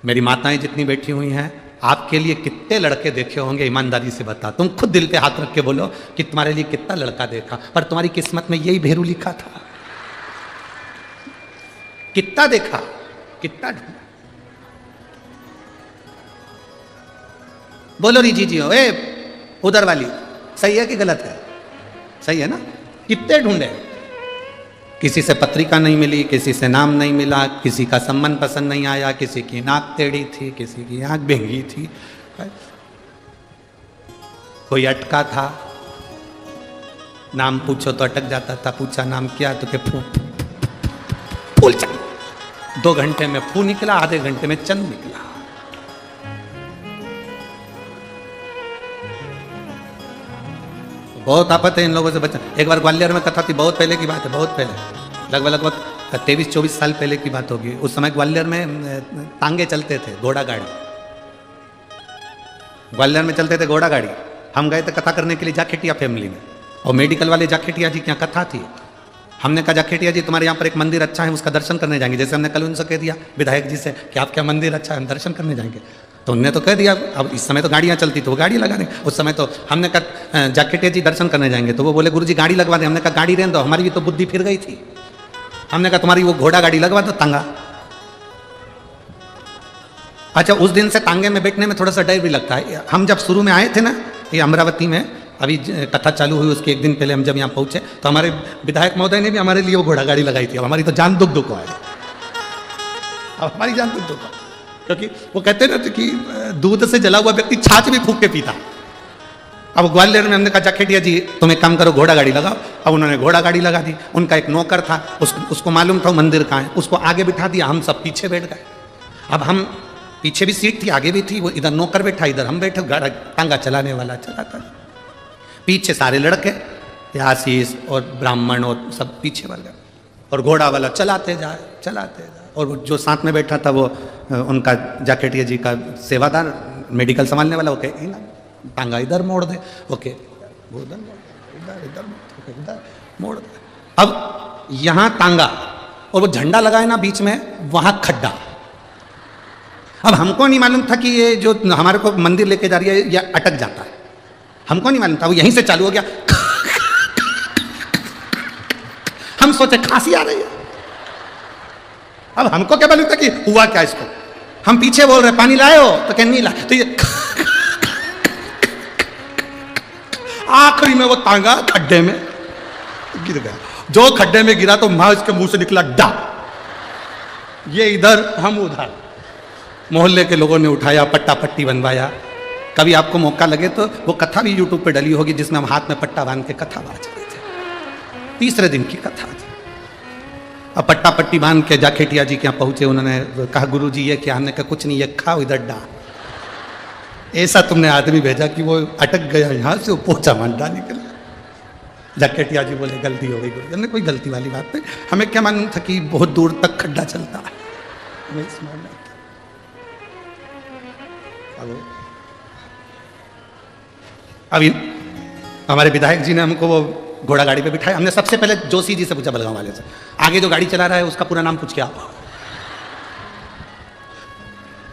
मेरी माताएं जितनी बैठी हुई हैं, आपके लिए कितने लड़के देखे होंगे, ईमानदारी से बता। तुम खुद दिल पे हाथ रख के बोलो कि तुम्हारे लिए कितना लड़का देखा, पर तुम्हारी किस्मत में यही भेरू लिखा था। कितना देखा, कितना ढूंढा। बोलो री जी हो, उधर वाली सही है कि गलत है? सही है ना? कितने ढूंढे, किसी से पत्रिका नहीं मिली, किसी से नाम नहीं मिला, किसी का संबंध पसंद नहीं आया, किसी की नाक टेढ़ी थी, किसी की आंख बेंगी थी, कोई अटका था, नाम पूछो तो अटक जाता था, पूछा नाम क्या तो के फूल चल, 2 घंटे में फू निकला, आधे घंटे में चंद निकला। बहुत आपत है इन लोगों से बचना। एक बार ग्वालियर में कथा थी, बहुत पहले की बात है, बहुत पहले, लगभग 23-24 साल पहले की बात होगी। उस समय ग्वालियर में तांगे चलते थे, घोड़ा गाड़ी, ग्वालियर में चलते थे घोड़ा गाड़ी। हम गए थे कथा करने के लिए जाखेटिया फैमिली में, और मेडिकल वाले जाखेटिया जी की यहाँ कथा थी। हमने कहा जाखेटिया जी तुम्हारे यहाँ पर एक मंदिर अच्छा है, उसका दर्शन करने जाएंगे। जैसे हमने कल उनसे कह दिया विधायक जी से कि आपका मंदिर अच्छा है, हम दर्शन करने जाएंगे, तो उनने तो कह दिया। अब इस समय तो गाड़ियाँ चलती तो वो गाड़ी लगा दें, उस समय तो हमने कहा जाखेटिया जी दर्शन करने जाएंगे, तो वो बोले गुरुजी गाड़ी लगवा दें। हमने कहा गाड़ी रहने दो, हमारी भी तो बुद्धि फिर गई थी। हमने कहा तुम्हारी वो घोड़ा गाड़ी लगवा दो, तांगा। अच्छा, उस दिन से तांगे में बैठने में थोड़ा सा डर भी लगता है। हम जब शुरू में आए थे ना ये अमरावती में, अभी कथा चालू हुई उसके 1 दिन पहले हम जब यहाँ पहुंचे तो हमारे विधायक महोदय ने भी हमारे लिए वो घोड़ा गाड़ी लगाई थी। अब हमारी तो जान दुख है, अब हमारी जान दुख है, क्योंकि वो कहते ना कि दूध से जला हुआ व्यक्ति छाछ भी फूंक के पीता। अब ग्वालियर में हमने कहा जाखेटिया जी तुम एक काम करो, घोड़ा गाड़ी लगाओ। अब उन्होंने घोड़ा गाड़ी लगा दी। उनका एक नौकर था, उसको मालूम था मंदिर कहाँ है, उसको आगे बिठा दिया, हम सब पीछे बैठ गए। अब हम पीछे भी सीट थी, आगे भी थी, वो इधर नौकर बैठा, इधर हम बैठे, गाड़ा टांगा चलाने वाला चलाता। पीछे सारे लड़के, आशीष और ब्राह्मण और सब पीछे वाले, और घोड़ा वाला चलाते जाए। और जो साथ में बैठा था वो उनका जाकेटिया जी का सेवादार, मेडिकल संभालने वाला, वो कहे टांगा इधर मोड़ दे, ओके वो इधर मोड़ दे। अब यहाँ टांगा और वो झंडा लगाए ना बीच में, वहां खड्डा। अब हमको नहीं मालूम था कि ये जो हमारे को मंदिर लेके जा रही है ये अटक जाता है, हमको नहीं मालूम था। वो यहीं से चालू हो गया। हम सोचे खांसी आ रही है। अब हमको क्या मालूम था कि हुआ क्या इसको। हम पीछे बोल रहे पानी लाए हो, तो क्या नहीं लाए, तो ये आखिरी में वो टांगा खड्डे में गिर गया। जो खड्डे में गिरा तो मां इसके मुंह से निकला डा। ये इधर हम उधर। मोहल्ले के लोगों ने उठाया, पट्टा पट्टी बनवाया। कभी आपको मौका लगे तो वो कथा भी यूट्यूब पे डली होगी, जिसमें हम हाथ में पट्टा बांध के कथा बाज रहे थे। तीसरे दिन की कथा थी। अब पट्टा पट्टी बांध के जाखेटिया जी के यहाँ पहुंचे। उन्होंने कहा गुरु जी ये क्या? हमने कहा कुछ नहीं, ये खाओ इधर डा। ऐसा तुमने आदमी भेजा कि वो अटक गया यहाँ से, वो पोछा मंडा निकल। जाखेटिया जी बोले गलती हो गई गुरु। हमने कोई गलती वाली बात नहीं, हमें क्या मालूम था कि बहुत दूर तक खड्डा चलता है। अभी हमारे विधायक जी ने हमको वो घोड़ा गाड़ी पे बिठाया। हमने सबसे पहले जोशी जी से पूछा, बलगांव वाले से, आगे जो गाड़ी चला रहा है उसका पूरा नाम पूछ के आओ।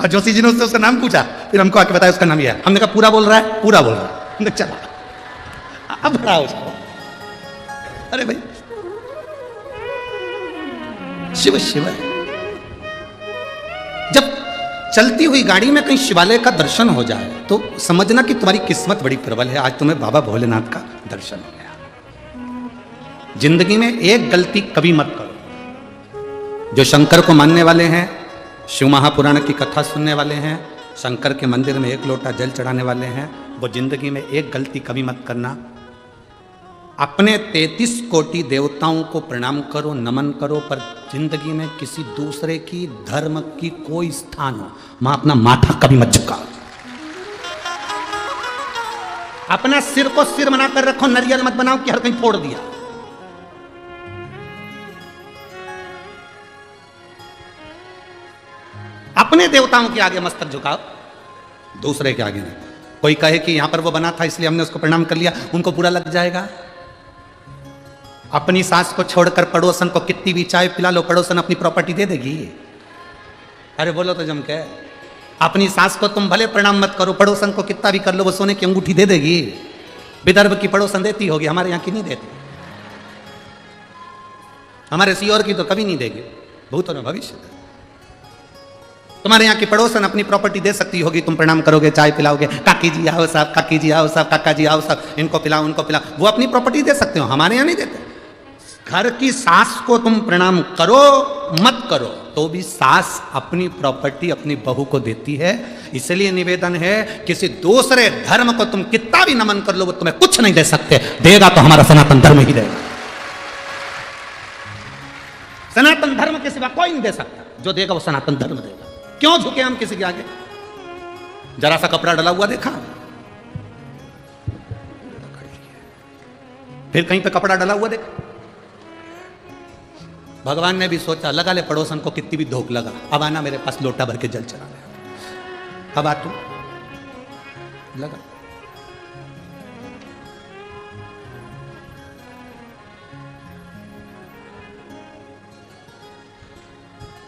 और जोशी जी ने उससे उसका नाम पूछा, फिर हमको आके बताया उसका नाम ये है। हमने कहा पूरा बोल रहा है? पूरा बोल रहा है। हमने चला, अब बड़ा उसको। अरे भाई शिव शिव। जब चलती हुई गाड़ी में कहीं शिवालय का दर्शन हो जाए तो समझना कि तुम्हारी किस्मत बड़ी प्रबल है। आज तुम्हें बाबा भोलेनाथ का दर्शन हो गया। जिंदगी में एक गलती कभी मत करो। जो शंकर को मानने वाले हैं, शिव महापुराण की कथा सुनने वाले हैं, शंकर के मंदिर में एक लोटा जल चढ़ाने वाले हैं, वो जिंदगी में एक गलती कभी मत करना। अपने 33 कोटि देवताओं को प्रणाम करो, नमन करो, पर जिंदगी में किसी दूसरे की धर्म की कोई स्थान हो, वहां अपना माथा कभी मत झुकाओ। अपना सिर को सिर बना कर रखो, नरियल मत बनाओ कि हर कहीं फोड़ दिया। अपने देवताओं के आगे मस्तक झुकाओ, दूसरे के आगे नहीं। कोई कहे कि यहां पर वो बना था इसलिए हमने उसको प्रणाम कर लिया, उनको बुरा लग जाएगा। अपनी सास को छोड़कर पड़ोसन को कितनी भी चाय पिला लो, पड़ोसन अपनी प्रॉपर्टी दे देगी। अरे बोलो तो जम के। अपनी सास को तुम भले प्रणाम मत करो, पड़ोसन को कितना भी कर लो, वो सोने की अंगूठी दे देगी। विदर्भ की पड़ोसन देती होगी, हमारे यहाँ की नहीं देती। हमारे सीओर की तो कभी नहीं देगी, भूत और भविष्य। तुम्हारे यहाँ की पड़ोसन अपनी प्रॉपर्टी दे सकती होगी, तुम प्रणाम करोगे, चाय पिलाओगे, काकी जी आओ साहब, काकी जी आओ साहब, काका जी आओ साहब, इनको पिलाओ उनको पिलाओ, वो अपनी प्रॉपर्टी दे सकते हो, हमारे यहाँ नहीं देते। घर की सास को तुम प्रणाम करो मत करो तो भी सास अपनी प्रॉपर्टी अपनी बहू को देती है। इसलिए निवेदन है, किसी दूसरे धर्म को तुम कितना भी नमन कर लो, वो तुम्हें कुछ नहीं दे सकते। देगा तो हमारा सनातन धर्म ही देगा। सनातन धर्म के सिवा कोई नहीं दे सकता। जो देगा वो सनातन धर्म देगा। क्यों झुके हम किसी के आगे? जरा सा कपड़ा डला हुआ देखा, फिर कहीं पे कपड़ा डला हुआ देखा। भगवान ने भी सोचा, लगा ले पड़ोसन को कितनी भी धोख लगा, अब आना मेरे पास लोटा भर के जल चला ले। अब आ तू लगा।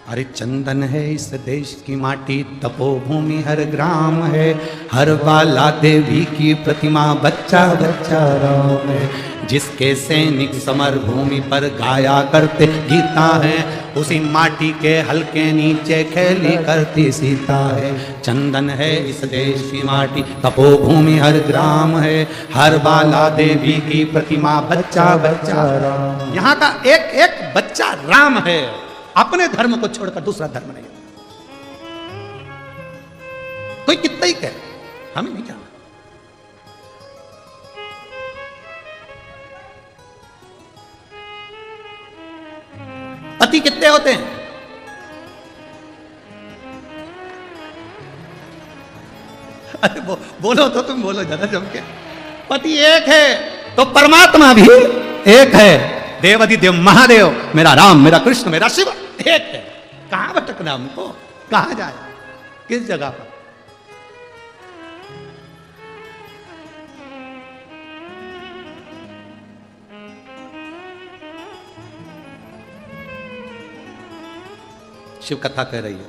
अरे चंदन है इस देश की माटी, तपोभूमि हर ग्राम है, हर बाला देवी की प्रतिमा, बच्चा बच्चा राम है। जिसके सैनिक समर भूमि पर गाया करते गीता है, उसी माटी के हल्के नीचे खेली करती सीता है। चंदन है इस देश की माटी, तपोभूमि हर ग्राम है, हर बाला देवी की प्रतिमा, बच्चा बच्चा राम। यहाँ का एक एक बच्चा राम है। अपने धर्म को छोड़कर दूसरा धर्म नहीं। कोई कितना ही कहे, हमें नहीं जाना। पति कितने होते हैं? अरे बोलो तो, तुम बोलो जरा जम के। पति एक है तो परमात्मा भी एक है। देवाधिदेव महादेव, मेरा राम, मेरा कृष्ण, मेरा शिव एक है। कहां भटकना हमको, कहां जाए, किस जगह पर? शिव कथा कह रही है।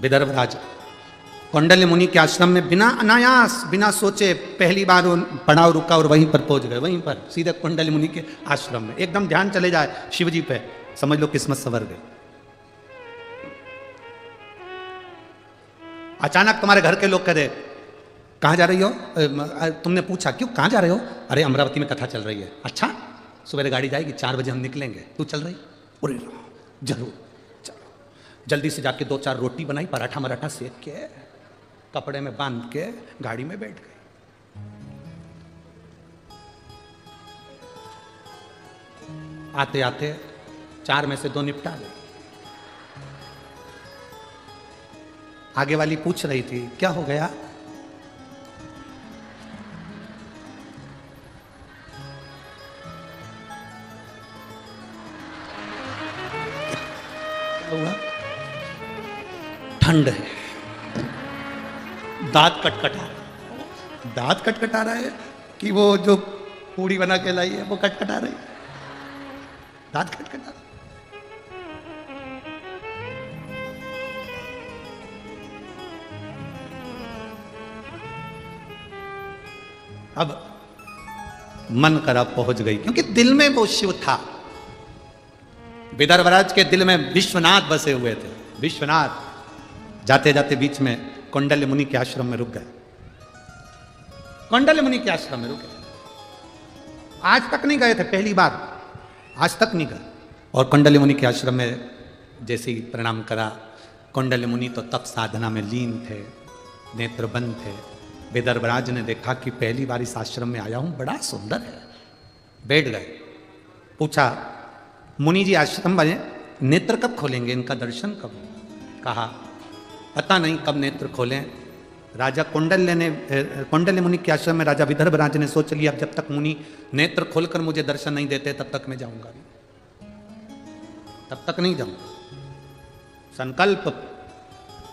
विदर्भ राज कौंडल्य मुनि के आश्रम में बिना अनायास, बिना सोचे पहली बार पड़ाव रुका और वहीं पर पहुंच गए। वहीं पर सीधे कौंडल्य मुनि के आश्रम में एकदम ध्यान चले जाए शिव जी पे, समझ लो किस्मत संवर गई। अचानक तुम्हारे घर के लोग कह रहे कहां जा रही हो? तुमने पूछा क्यों, कहां जा रहे हो? अरे अमरावती में कथा चल रही है। अच्छा, सुबह गाड़ी जाएगी, 4 बजे हम निकलेंगे, तू चल रही? अरे जरूर चलो। जल्दी से जाके 2-4 रोटी बनाई, पराठा मराठा सेक के कपड़े में बांध के गाड़ी में बैठ गए। आते आते 4 में से 2 निपटा गए। आगे वाली पूछ रही थी क्या हो गया? ठंड है, दांत कटकटा रहा है। दांत कटकटा रहा है कि वो जो पूड़ी बना के लाई है वो कटकटा रही है? दांत कटकटा रहा। अब मन करा पहुंच गई, क्योंकि दिल में वो शिव था। विदर्भराज के दिल में विश्वनाथ बसे हुए थे। विश्वनाथ जाते जाते बीच में कौंडल्य मुनि के आश्रम में रुक गए। कौंडल्य मुनि के आश्रम में रुक गए। आज तक नहीं गए थे, पहली बार, आज तक नहीं गए। और कौंडल्य मुनि के आश्रम में जैसे ही प्रणाम करा, कौंडल्य मुनि तो तप साधना में लीन थे, नेत्र बंद थे। विदर्भराज ने देखा कि पहली बार इस आश्रम में आया हूं, बड़ा सुंदर है। बैठ गए। पूछा मुनि जी आश्रम में नेत्र कब खोलेंगे, इनका दर्शन कब होगा? कहा पता नहीं कब नेत्र खोलें। राजा कौंडल्य मुनि के आश्रम में राजा विदर्भराज ने सोच लिया अब जब तक मुनि नेत्र खोलकर मुझे दर्शन नहीं देते तब तक मैं जाऊंगा नहीं, तब तक नहीं जाऊंगा। संकल्प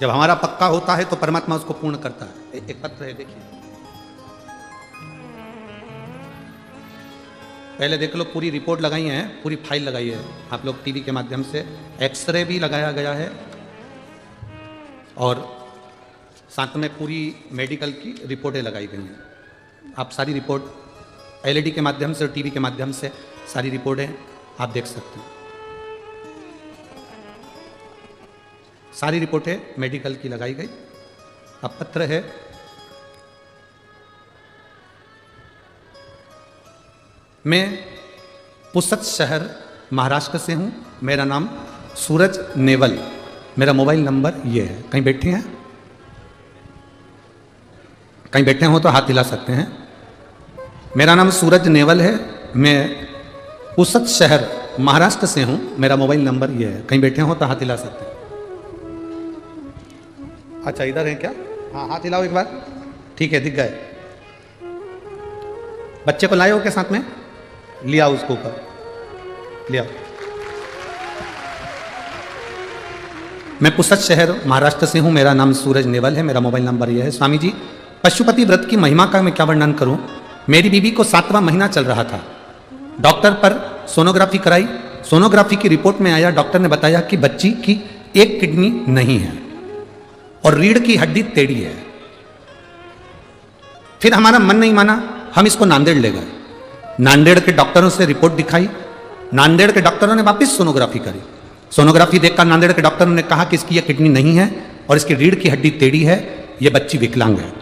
जब हमारा पक्का होता है तो परमात्मा उसको पूर्ण करता है। एक पत्र है, देखिए, पहले देख लो, पूरी रिपोर्ट लगाई है, पूरी फाइल लगाई है आप लोग टीवी के माध्यम से। एक्सरे भी लगाया गया है और साथ में पूरी मेडिकल की रिपोर्टें लगाई गई हैं। आप सारी रिपोर्ट एलईडी के माध्यम से और टीवी के माध्यम से सारी रिपोर्टें आप देख सकते हैं। सारी रिपोर्टें मेडिकल की लगाई गई। अब पत्र है, मैं पुसद शहर महाराष्ट्र से हूं, मेरा नाम सूरज नेवल, मेरा मोबाइल नंबर ये है। कहीं बैठे हैं, कहीं बैठे हो तो हाथ हिला सकते हैं। मेरा नाम सूरज नेवल है, मैं पुसद शहर महाराष्ट्र से हूं, मेरा मोबाइल नंबर ये है। कहीं बैठे हो तो हाथ हिला सकते हैं। अच्छा इधर है क्या? हाँ हाथ हिलाओ एक बार, ठीक है, दिख गए। बच्चे को लाए हो क्या साथ में? लिया उसको ऊपर, लिया। मैं पुसद शहर महाराष्ट्र से हूं, मेरा नाम सूरज नेवल है, मेरा मोबाइल नंबर यह है। स्वामी जी, पशुपति व्रत की महिमा का मैं क्या वर्णन करूं। मेरी बीवी को 7वां महीना चल रहा था, डॉक्टर पर सोनोग्राफी कराई, सोनोग्राफी की रिपोर्ट में आया, डॉक्टर ने बताया कि बच्ची की एक किडनी नहीं है और रीढ़ की हड्डी टेढ़ी है। फिर हमारा मन नहीं माना, हम इसको नांदेड़ ले गए। नांदेड़ के डॉक्टरों से रिपोर्ट दिखाई, नांदेड़ के डॉक्टरों ने वापस सोनोग्राफी करी। सोनोग्राफी देखकर नांदेड़ के डॉक्टरों ने कहा कि इसकी यह किडनी नहीं है और इसकी रीढ़ की हड्डी टेढ़ी है, यह बच्ची विकलांग है।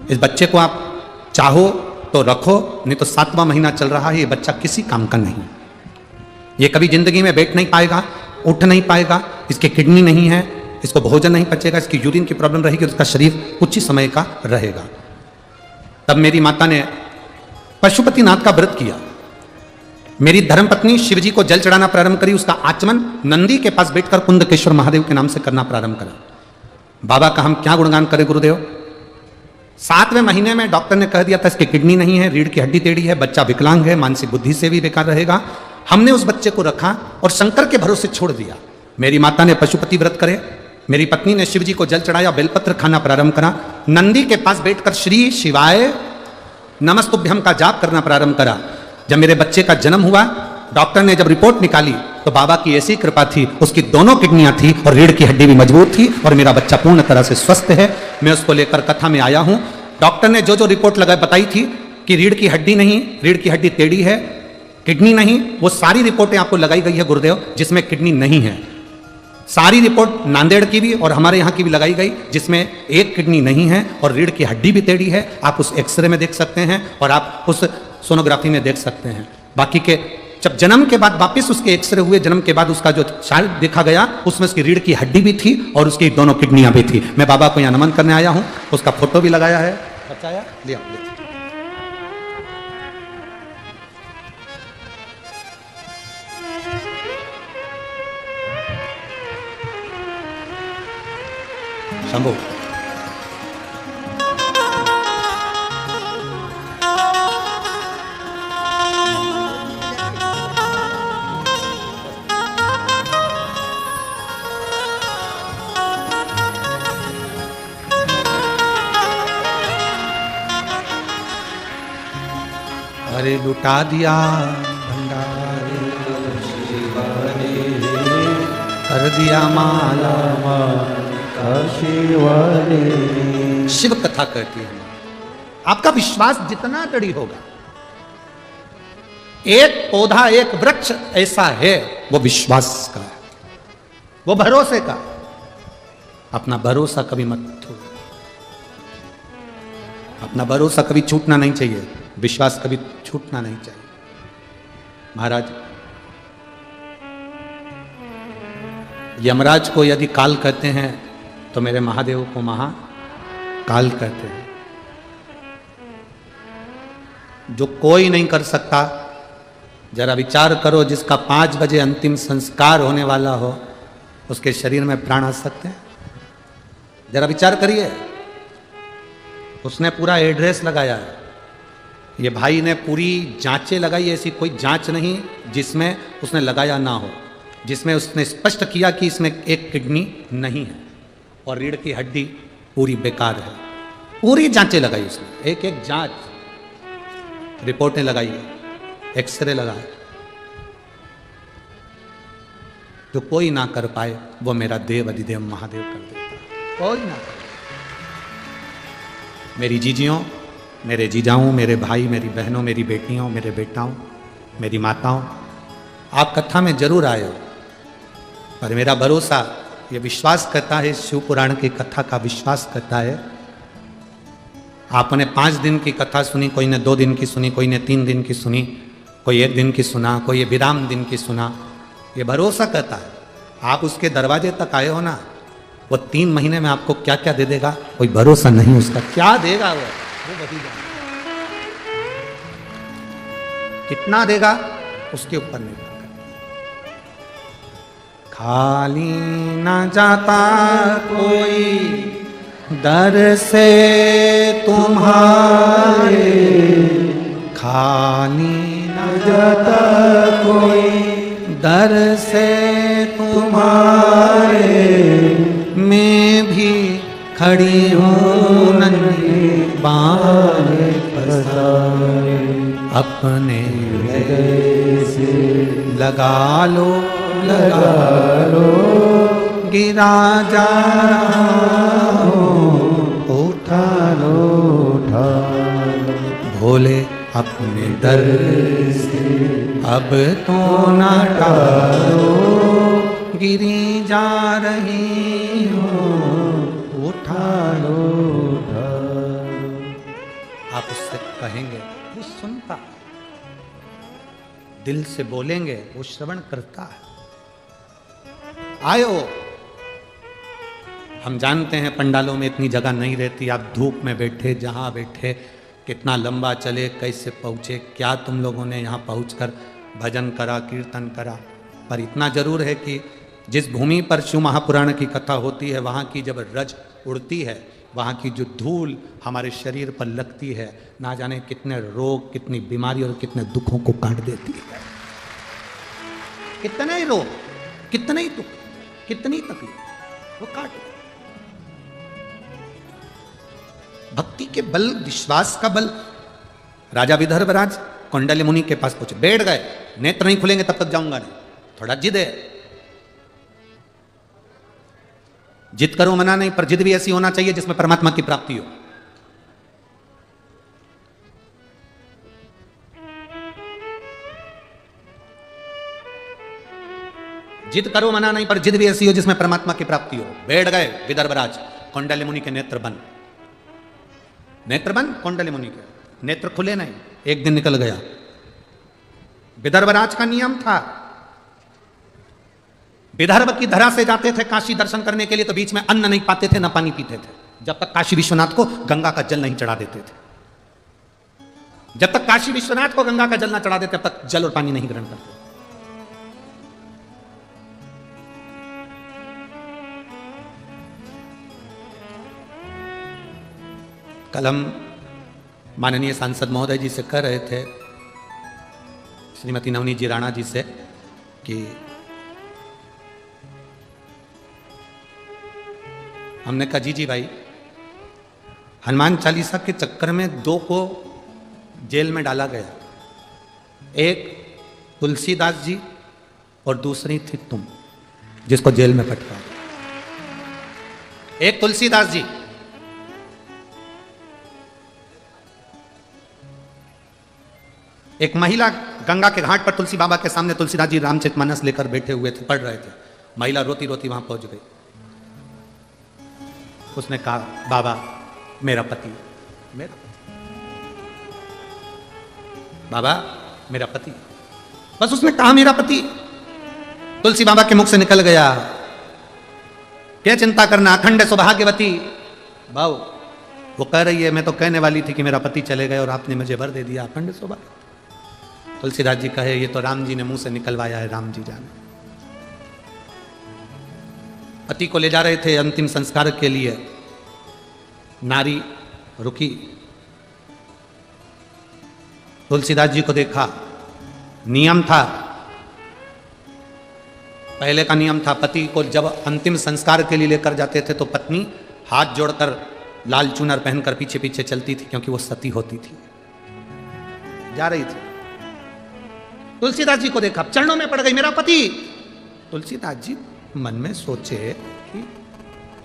इस बच्चे को आप चाहो तो रखो, नहीं तो 7वां महीना चल रहा है, ये बच्चा किसी काम का नहीं, ये कभी जिंदगी में बैठ नहीं पाएगा, उठ नहीं पाएगा, इसकी किडनी नहीं है, इसको भोजन नहीं पचेगा, इसकी यूरिन की प्रॉब्लम रहेगी, उसका शरीर कुछ ही समय का रहेगा। तब मेरी माता ने पशुपतिनाथ का व्रत किया मेरी धर्मपत्नी शिवजी को जल चढ़ाना प्रारंभ करी, उसका आचमन नंदी के पास बैठकर कुंदकेश्वर महादेव के नाम से करना प्रारंभ करा। बाबा का हम क्या गुणगान करें गुरुदेव। 7वें महीने में डॉक्टर ने कह दिया था इसकी किडनी नहीं है, रीढ़ की हड्डी टेढ़ी है, बच्चा विकलांग है, मानसिक बुद्धि से भी बेकार रहेगा। हमने उस बच्चे को रखा और शंकर के भरोसे छोड़ दिया। मेरी माता ने पशुपति व्रत करे, मेरी पत्नी ने शिवजी को जल चढ़ाया, बेलपत्र खाना प्रारंभ करा, नंदी के पास बैठकर श्री शिवाय नमस्तुभ्यम का जाप करना प्रारंभ करा। जब मेरे बच्चे का जन्म हुआ, डॉक्टर ने जब रिपोर्ट निकाली तो बाबा की ऐसी कृपा थी, उसकी दोनों किडनियां थी और रीढ़ की हड्डी भी मजबूत थी और मेरा बच्चा पूर्ण तरह से स्वस्थ है। मैं उसको लेकर कथा में आया हूं। डॉक्टर ने जो जो रिपोर्ट बताई थी कि रीढ़ की हड्डी नहीं, रीढ़ की हड्डी टेढ़ी है, किडनी नहीं, वो सारी रिपोर्टें आपको लगाई गई है गुरुदेव जिसमें किडनी नहीं है। सारी रिपोर्ट नांदेड़ की भी और हमारे यहाँ की भी लगाई गई जिसमें एक किडनी नहीं है और रीढ़ की हड्डी भी टेढ़ी है। आप उस एक्सरे में देख सकते हैं और आप उस सोनोग्राफी में देख सकते हैं। बाकी के जब जन्म के बाद वापस उसके एक्सरे हुए, जन्म के बाद उसका जो चार्ट देखा गया उसमें उसकी रीढ़ की हड्डी भी थी और उसकी दोनों किडनियां भी थी। मैं बाबा को यहाँ नमन करने आया हूँ, उसका फोटो भी लगाया है। बचाया लिया शंभू। अरे लुटा दिया भंडारे कर दिया माला शिव कथा कहती है। आपका विश्वास जितना दृढ़ होगा, एक पौधा एक वृक्ष ऐसा है वो विश्वास का है, वो भरोसे का। अपना भरोसा कभी मत छोड़ो, अपना भरोसा कभी छूटना नहीं चाहिए, विश्वास कभी छूटना नहीं चाहिए। महाराज, यमराज को यदि काल कहते हैं तो मेरे महादेव को महाकाल कहते हैं। जो कोई नहीं कर सकता, जरा विचार करो, जिसका 5 बजे अंतिम संस्कार होने वाला हो उसके शरीर में प्राण आ सकते हैं? जरा विचार करिए। उसने पूरा एड्रेस लगाया है, ये भाई ने पूरी जांचें लगाई, ऐसी कोई जांच नहीं जिसमें उसने लगाया ना हो, जिसमें उसने स्पष्ट किया कि इसमें एक किडनी नहीं है और रीढ़ की हड्डी पूरी बेकार है। पूरी जांचें लगाई उसने, एक एक जांच रिपोर्टें लगाई, एक्सरे लगाए। जो कोई ना कर पाए वो मेरा देव अधिदेव महादेव कर देता है, कोई ना कर। मेरी जीजियों, मेरे जीजाओं, मेरे भाई, मेरी बहनों, मेरी बेटियों, मेरे बेटाओं, मेरी माताओं, आप कथा में जरूर आए हो, पर मेरा भरोसा ये विश्वास करता है, शिव पुराण की कथा का विश्वास करता है। आपने 5 दिन की कथा सुनी, कोई ने 2 दिन की सुनी, कोई ने 3 दिन की सुनी, कोई 1 दिन की सुना, कोई विराम दिन की सुना। ये भरोसा करता है। आप उसके दरवाजे तक आए हो ना, वो 3 महीने में आपको क्या क्या दे देगा कोई भरोसा नहीं उसका। क्या देगा वो वही जाने। कितना देगा उसके ऊपर निर्भर करता। खाली ना जाता कोई दर से तुम्हारे, खाली ना जाता कोई दर से तुम्हारे, मैं भी खड़ी हूँ नन्ही बाहें पसारे, अपने हृदय से लगा लो गिरा जा रहा हूँ, उठा लो भोले अपने दर से अब तो ना टालो, गिरी जा रही हो उठा लो। आप उससे कहेंगे वो सुनता, दिल से बोलेंगे वो श्रवण करता है। आयो, हम जानते हैं पंडालों में इतनी जगह नहीं रहती, आप धूप में बैठे, जहां बैठे, कितना लंबा चले, कैसे पहुंचे, क्या तुम लोगों ने यहाँ पहुंचकर भजन करा, कीर्तन करा, पर इतना जरूर है कि जिस भूमि पर शिव महापुराण की कथा होती है, वहाँ की जब रज उड़ती है, वहाँ की जो धूल हमारे शरीर पर लगती है, ना जाने कितने रोग, कितनी बीमारी और कितने दुखों को काट देती है। कितने ही रोग, कितने ही दुख, कितनी तकलीफ वो काट देती। भक्ति के बल, विश्वास का बल। राजा विदर्भराज कौंडल्य मुनि के पास पहुंचे, बैठ गए, नेत्र नहीं खुलेंगे तब तक जाऊंगा नहीं। थोड़ा जिद है, जिद करो मना नहीं, पर जिद भी ऐसी होना चाहिए जिसमें परमात्मा की प्राप्ति हो। जिद करो मना नहीं, पर जिद भी ऐसी हो जिसमें परमात्मा की प्राप्ति हो। बैठ गए विदर्भराज, कौंडल्य मुनि के नेत्र बंद, नेत्र बंद कौंडल्य मुनि के, नेत्र खुले नहीं। एक दिन निकल गया। विदर्भराज का नियम था, विदर्भ की धरा से जाते थे काशी दर्शन करने के लिए, तो बीच में अन्न नहीं पाते थे, ना पानी पीते थे, जब तक काशी विश्वनाथ को गंगा का जल नहीं चढ़ा देते थे। जब तक काशी विश्वनाथ को गंगा का जल ना चढ़ा देते, तब तक जल और पानी नहीं ग्रहण करते। कल हम माननीय सांसद महोदय जी से कह रहे थे, श्रीमती नवनीत जी राणा जी से, कि हमने कहा जी भाई, हनुमान चालीसा के चक्कर में 2 को जेल में डाला गया, एक तुलसीदास जी और दूसरी थी तुम, जिसको जेल में पटका। एक तुलसीदास जी, एक महिला गंगा के घाट पर तुलसी बाबा के सामने तुलसीदास जी रामचरितमानस लेकर बैठे हुए थे, पढ़ रहे थे। महिला रोती रोती वहां पहुंच गई। उसने कहा, बाबा मेरा पति, मेरा बाबा मेरा पति, बस उसने कहा मेरा पति। तुलसी बाबा के मुख से निकल गया, क्या चिंता करना, अखंड सौभाग्यवती। भाव वो कह रही है, मैं तो कहने वाली थी कि मेरा पति चले गए और आपने मुझे वर दे दिया, अखंड सौभाग्य। तुलसीदास जी कहे, ये तो राम जी ने मुंह से निकलवाया है, राम जी जाने। पति को ले जा रहे थे अंतिम संस्कार के लिए, नारी रुकी, तुलसीदास जी को देखा। नियम था, पहले का नियम था, पति को जब अंतिम संस्कार के लिए लेकर जाते थे तो पत्नी हाथ जोड़कर लाल चुनर पहनकर पीछे पीछे चलती थी, क्योंकि वो सती होती थी। जा रही थी, तुलसीदास जी को देखा, चरणों में पड़ गई, मेरा पति। तुलसीदास जी मन में सोचे कि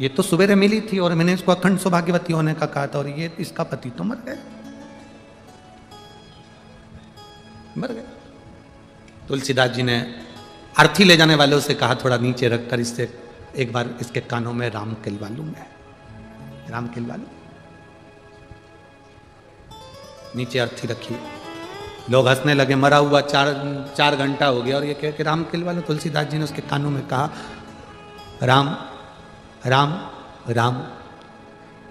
ये तो सुबेरे मिली थी और मैंने इसको अखंड सौभाग्यवती होने का कहा था, और ये इसका पति तो मर गया, मर गया। तुलसीदास जी ने अर्थी ले जाने वालों से कहा, थोड़ा नीचे रखकर इससे एक बार इसके कानों में राम किलवा लूं, मैं राम किलवा लूं। नीचे अर्थी रखी, लोग हंसने लगे, मरा हुआ 4 घंटा हो गया और ये कह के राम किलवा लो। तुलसीदास जी ने उसके कानों में कहा, राम राम राम।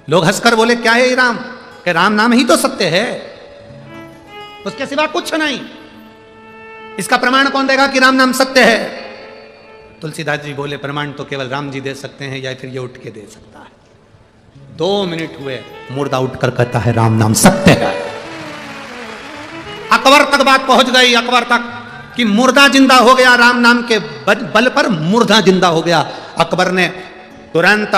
लोग हंसकर बोले, क्या है ये राम? कि राम नाम ही तो सत्य है, उसके सिवा कुछ नहीं। इसका प्रमाण कौन देगा कि राम नाम सत्य है? तुलसीदास जी बोले, प्रमाण तो केवल राम जी दे सकते हैं, या फिर ये उठ के दे सकता है। 2 मिनट हुए, मुर्दा उठकर कहता है, राम नाम सत्य है। अकबर तक बात पहुंच गई, अकबर तक कि मुर्दा जिंदा हो गया, राम नाम के बल पर मुर्दा जिंदा हो गया। अकबर ने तुरंत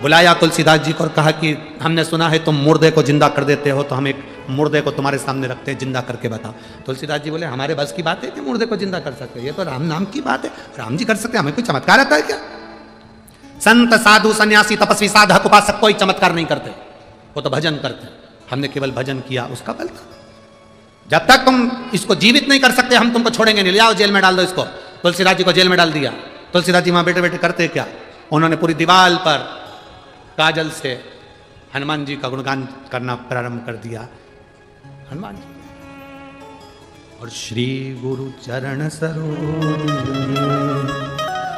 बुलाया तुलसीदास जी को और कहा कि हमने सुना है तुम मुर्दे को जिंदा कर देते हो, तो हम एक मुर्दे को तुम्हारे सामने रखते हैं, जिंदा करके बताओ। तुलसीदास जी बोले, हमारे बस की बात है कि मुर्दे को जिंदा कर सकते, ये तो राम नाम की बात है, राम जी कर सकते, हमें कोई चमत्कार आता है क्या? संत साधु सन्यासी तपस्वी साधक उपासक कोई चमत्कार नहीं करते, वो तो भजन करते। हमने केवल भजन किया, उसका बल था। जब तक तुम इसको जीवित नहीं कर सकते, हम तुमको छोड़ेंगे नहीं, ले आओ जेल में डाल दो इसको। तुलसीदास जी को जेल में डाल दिया। तुलसीदास जी वहां बैठे बैठे करते क्या, उन्होंने पूरी दीवार पर काजल से हनुमान जी का गुणगान करना प्रारंभ कर दिया। हनुमान जी और श्री गुरु चरण सरोज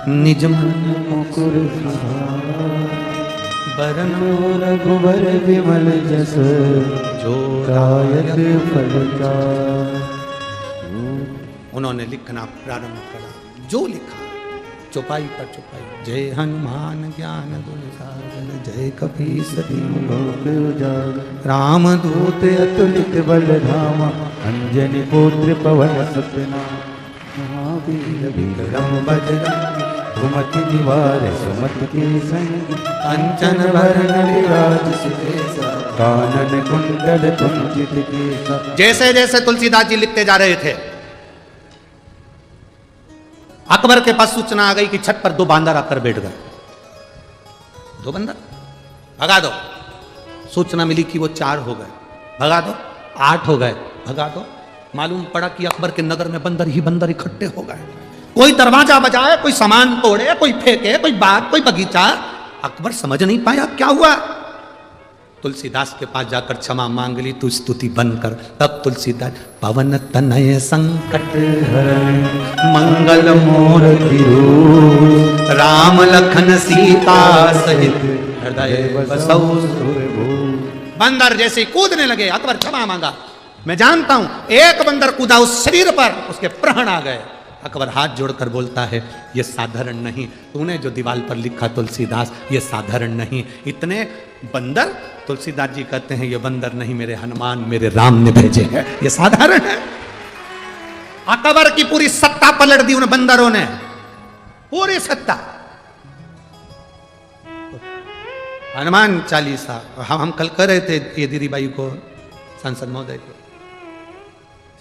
निज मन मुकुर बरनो रघुबर विमल जस जो दायक फल। उन्होंने लिखना प्रारंभ करा। जो लिखा चौपाई पर चौपाई, जय हनुमान ज्ञान गुण सागर, जय कपीस तिहुँ लोक उजागर, रामदूत अतुलित बल धामा, अंजनी पुत्र पवन सुत नामा, महावीर विक्रम बजरंगी, सुमति निवार सुमति के संगी, कंचन वरण विराज सुबेसा, कानन कुंडल कुंचित केसा। जैसे जैसे तुलसीदास जी लिखते जा रहे थे, अकबर के पास सूचना आ गई कि छत पर 2 बांदर आकर बैठ गए। 2 बंदर, भगा दो। सूचना मिली कि वो 4 हो गए, भगा दो। 8 हो गए, भगा दो। मालूम पड़ा कि अकबर के नगर में बंदर ही बंदर इकट्ठे हो गए। कोई दरवाजा बजाए, कोई सामान तोड़े, कोई फेंके, कोई बाग, कोई बगीचा। अकबर समझ नहीं पाया क्या हुआ। तुलसीदास के पास जाकर क्षमा मांग ली, तू स्तुति बंद कर। तब तुलसीदास, पवन तनय संकट हरण, मंगल मूर्ति रूप, राम लखन सीता सहित हृदय बसौ सुरभूप। बंदर जैसे कूदने लगे, अकबर क्षमा मांगा। मैं जानता हूं एक बंदर कूदा उस शरीर पर, उसके प्राण आ गए। अकबर हाथ जोड़कर बोलता है, ये साधारण नहीं, तूने जो दीवार पर लिखा तुलसीदास, ये साधारण नहीं। इतने बंदर, तुलसीदास जी कहते हैं ये बंदर नहीं, मेरे हनुमान मेरे राम ने भेजे हैं, ये साधारण है। अकबर की पूरी सत्ता पलट दी उन बंदरों ने, पूरी सत्ता। हनुमान चालीसा हम कल कर रहे थे ये दीदी बाई को, सांसद महोदय को,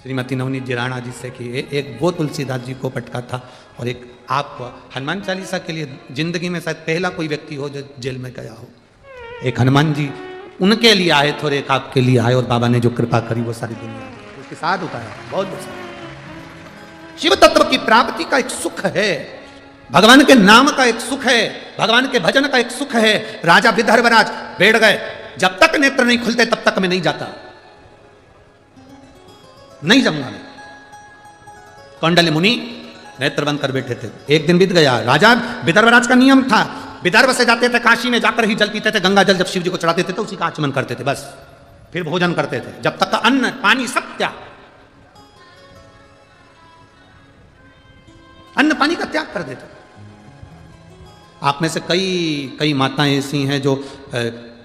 श्रीमती नवनीत जी राणा जी से कि एक वो तुलसीदास जी को पटका था और एक आपको। हनुमान चालीसा के लिए जिंदगी में शायद पहला कोई व्यक्ति हो जो जेल में गया हो। एक हनुमान जी उनके लिए आए थे और एक आपके लिए आए, और बाबा ने जो कृपा करी वो सारी दुनिया उसके साथ उतारा। बहुत शिव तत्व की प्राप्ति का एक सुख है, भगवान के नाम का एक सुख है, भगवान के भजन का एक सुख है। राजा विदर्भराज बैठ गए, जब तक नेत्र नहीं खुलते तब तक मैं नहीं जाता, नहीं जाऊंगा मैं। कौंडल्य मुनि नेत्र बंद कर बैठे थे। एक दिन बीत गया। राजा विदर्भराज का नियम था, विदर्भ से जाते थे काशी में, जाकर ही जल पीते थे। गंगा जल जब शिव जी को चढ़ाते थे तो उसी का आचमन करते थे, बस। फिर भोजन करते थे, जब तक अन्न पानी सब त्याग, अन्न पानी का त्याग कर देते। आप में से कई माताएं ऐसी हैं जो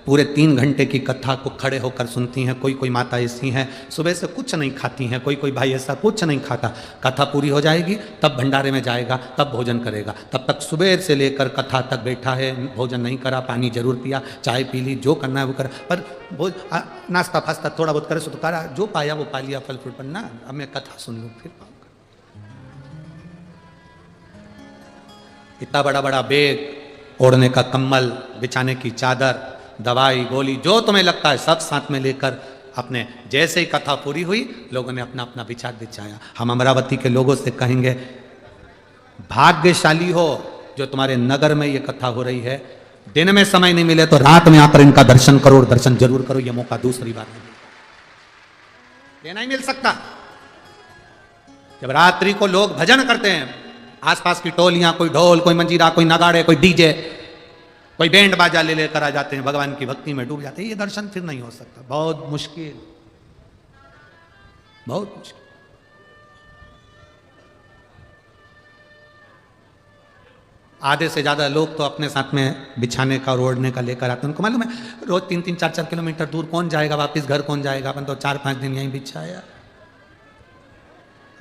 पूरे 3 घंटे की कथा को खड़े होकर सुनती हैं। कोई माता ऐसी हैं सुबह से कुछ नहीं खाती हैं। कोई भाई ऐसा कुछ नहीं खाता। कथा पूरी हो जाएगी तब भंडारे में जाएगा, तब भोजन करेगा। तब तक सुबह से लेकर कथा तक बैठा है, भोजन नहीं करा, पानी जरूर पिया, चाय पी ली, जो करना है वो करा, पर नाश्ता फास्ता थोड़ा बहुत करे सो तो करा, जो पाया वो पा लिया, फल फ्रूट। पर ना, अब मैं कथा सुन लूँ फिर पाऊंगा। इतना बड़ा बड़ा बैग, ओढ़ने का कंबल, बिछाने की चादर, दवाई गोली, जो तुम्हें लगता है सब साथ में लेकर अपने। जैसे ही कथा पूरी हुई, लोगों ने अपना अपना विचार बिछाया। हम अमरावती के लोगों से कहेंगे, भाग्यशाली हो जो तुम्हारे नगर में ये कथा हो रही है। दिन में समय नहीं मिले तो रात में आकर इनका दर्शन करो, और दर्शन जरूर करो। ये मौका दूसरी बार नहीं, ये नहीं मिल सकता। जब रात्रि को लोग भजन करते हैं, आसपास की टोलियां, कोई ढोल, कोई मंजीरा, कोई नगाड़े, कोई डीजे, कोई बैंड बाजा ले लेकर आ जाते हैं, भगवान की भक्ति में डूब जाते हैं। ये दर्शन फिर नहीं हो सकता, बहुत मुश्किल, बहुत मुश्किल। आधे से ज्यादा लोग तो अपने साथ में बिछाने का और ओढ़ने का लेकर आते हैं। उनको मालूम है रोज 3-3, 4-4 किलोमीटर दूर कौन जाएगा, वापस घर कौन जाएगा। अपन तो 4-5 दिन यहीं बिछाया,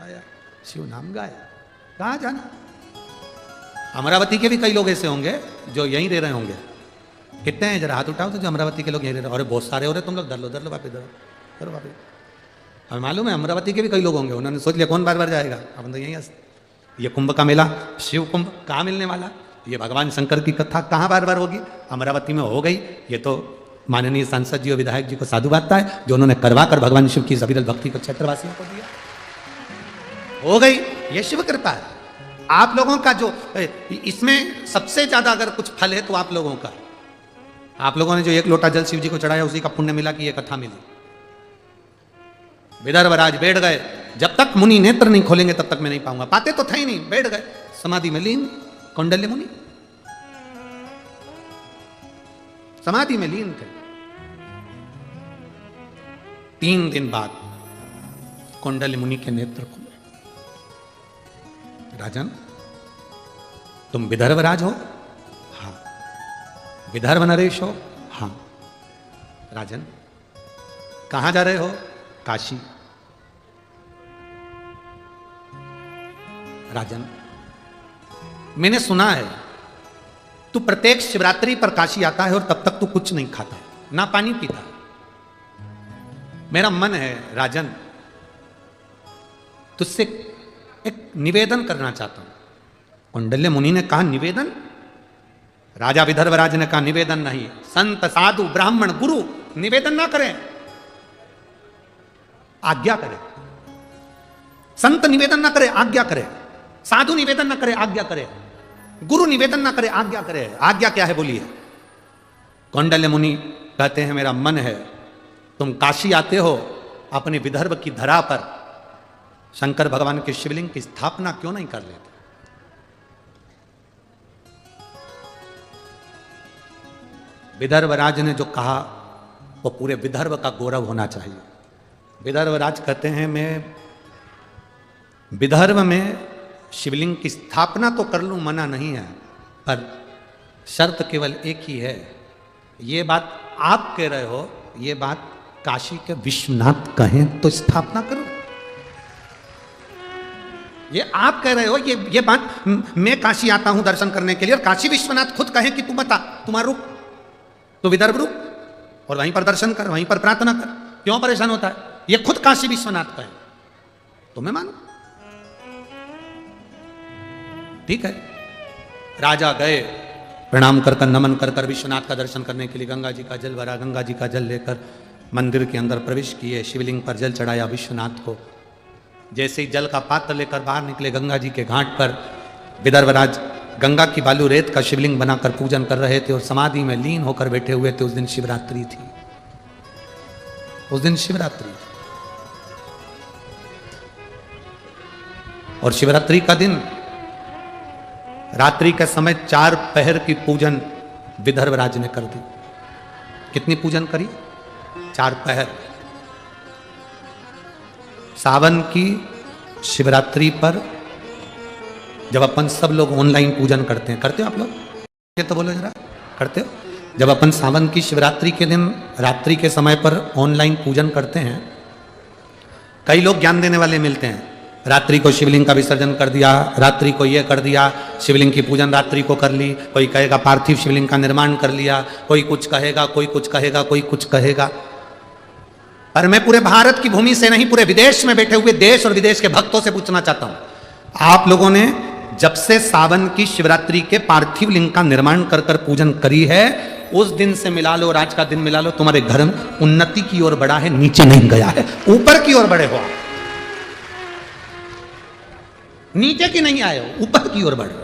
आया, शिव नाम गाया, कहाँ जाना। अमरावती के भी कई लोग ऐसे होंगे जो यहीं रह रहे होंगे। कितने हैं, जरा हाथ उठाओ तो जो अमरावती के लोग यहीं रह रहे। अरे बहुत सारे हो रहे तुम लोग, धर लो वापस करो वापस। हमें मालूम है अमरावती के भी कई लोग होंगे, उन्होंने सोच लिया कौन बार बार जाएगा। अपन तो यहीं, ये कुंभ का मेला, शिव कुंभ कहाँ मिलने वाला, ये भगवान शंकर की कथा कहाँ बार बार होगी। अमरावती में हो गई। ये तो माननीय सांसद जी और विधायक जी को साधु बातता है जो उन्होंने करवा कर भगवान शिव की अविरल भक्ति को क्षेत्रवासियों को दिया, हो गई। ये शिव कृपा है। आप लोगों का जो इसमें सबसे ज्यादा अगर कुछ फल है तो आप लोगों का, आप लोगों ने जो 1 लोटा जल शिव जी को चढ़ाया उसी का पुण्य मिला कि ये कथा मिली। विदर्भराज बैठ गए, जब तक मुनि नेत्र नहीं खोलेंगे तब तक मैं नहीं पाऊंगा। पाते तो थे ही नहीं, बैठ गए समाधि में लीन। कौंडल्य मुनि समाधि में लीन थे। 3 दिन बाद कौंडल्य मुनि के नेत्र खुले। राजन, तुम विदर्भराज हो? हाँ। विदर्भ नरेश हो? हाँ। राजन, कहां जा रहे हो? काशी। राजन, मैंने सुना है तू प्रत्येक शिवरात्रि पर काशी आता है और तब तक तू कुछ नहीं खाता, ना पानी पीता। मेरा मन है राजन, तुझसे एक निवेदन करना चाहता हूं। कौंडल्य मुनि ने कहा निवेदन? राजा विदर्भराज ने कहा निवेदन नहीं, संत साधु ब्राह्मण गुरु निवेदन ना करें, आज्ञा करें। संत निवेदन ना करे, आज्ञा करे। साधु निवेदन ना करे, आज्ञा करे। गुरु निवेदन ना करे, आज्ञा करे। आज्ञा क्या है बोलिए? कौंडल्य मुनि कहते हैं मेरा मन है तुम काशी आते हो, अपने विदर्भ की धरा पर शंकर भगवान के शिवलिंग की स्थापना क्यों नहीं कर लेते? विदर्भराज ने जो कहा वो पूरे विदर्भ का गौरव होना चाहिए। विदर्भराज कहते हैं मैं विदर्भ में शिवलिंग की स्थापना तो कर लूं, मना नहीं है, पर शर्त केवल एक ही है। ये बात आप कह रहे हो, ये बात काशी के विश्वनाथ कहें तो स्थापना करो। ये आप कह रहे हो, ये बात मैं काशी आता हूं दर्शन करने के लिए, और काशी विश्वनाथ खुद कहें कि तू बता, तुम्हारा रुक, तो विदर्भ रुक और वहीं पर दर्शन कर, वहीं पर प्रार्थना कर। क्यों परेशान होता है? ये खुद काशी विश्वनाथ कहें तो मैं मानू। ठीक है। राजा गए, प्रणाम कर कर नमन कर कर विश्वनाथ का दर्शन करने के लिए गंगा जी का जल भरा, गंगा जी का जल लेकर मंदिर के अंदर प्रवेश किए, शिवलिंग पर जल चढ़ाया विश्वनाथ को। जैसे ही जल का पात्र लेकर बाहर निकले गंगा जी के घाट पर, विदर्भराज गंगा की बालू रेत का शिवलिंग बनाकर पूजन कर रहे थे और समाधि में लीन होकर बैठे हुए थे। उस दिन शिवरात्रि थी, उस दिन शिवरात्रि थी। और शिवरात्रि का दिन रात्रि के समय 4 पहर की पूजन विदर्भराज ने कर दी। कितनी पूजन करी? 4 पहर। सावन की शिवरात्रि पर जब अपन सब लोग ऑनलाइन पूजन करते हैं, करते हो आप लोग? ये तो बोलो जरा, करते हो? जब अपन सावन की शिवरात्रि के दिन रात्रि के समय पर ऑनलाइन पूजन करते हैं, कई लोग ज्ञान देने वाले मिलते हैं। रात्रि को शिवलिंग का विसर्जन कर दिया, रात्रि को ये कर दिया, शिवलिंग की पूजन रात्रि को कर ली। कोई कहेगा पार्थिव शिवलिंग का निर्माण कर लिया, कोई कुछ कहेगा, कोई कुछ कहेगा, कोई कुछ कहेगा। पर मैं पूरे भारत की भूमि से नहीं, पूरे विदेश में बैठे हुए देश और विदेश के भक्तों से पूछना चाहता हूं, आप लोगों ने जब से सावन की शिवरात्रि के पार्थिव लिंग का निर्माण कर कर पूजन करी है, उस दिन से मिला लो और आज का दिन मिला लो, तुम्हारे घर उन्नति की ओर बढ़ा है, नीचे नहीं गया है, ऊपर की ओर बढ़े हो। नीचे की नहीं आए हो, ऊपर की ओर बढ़े।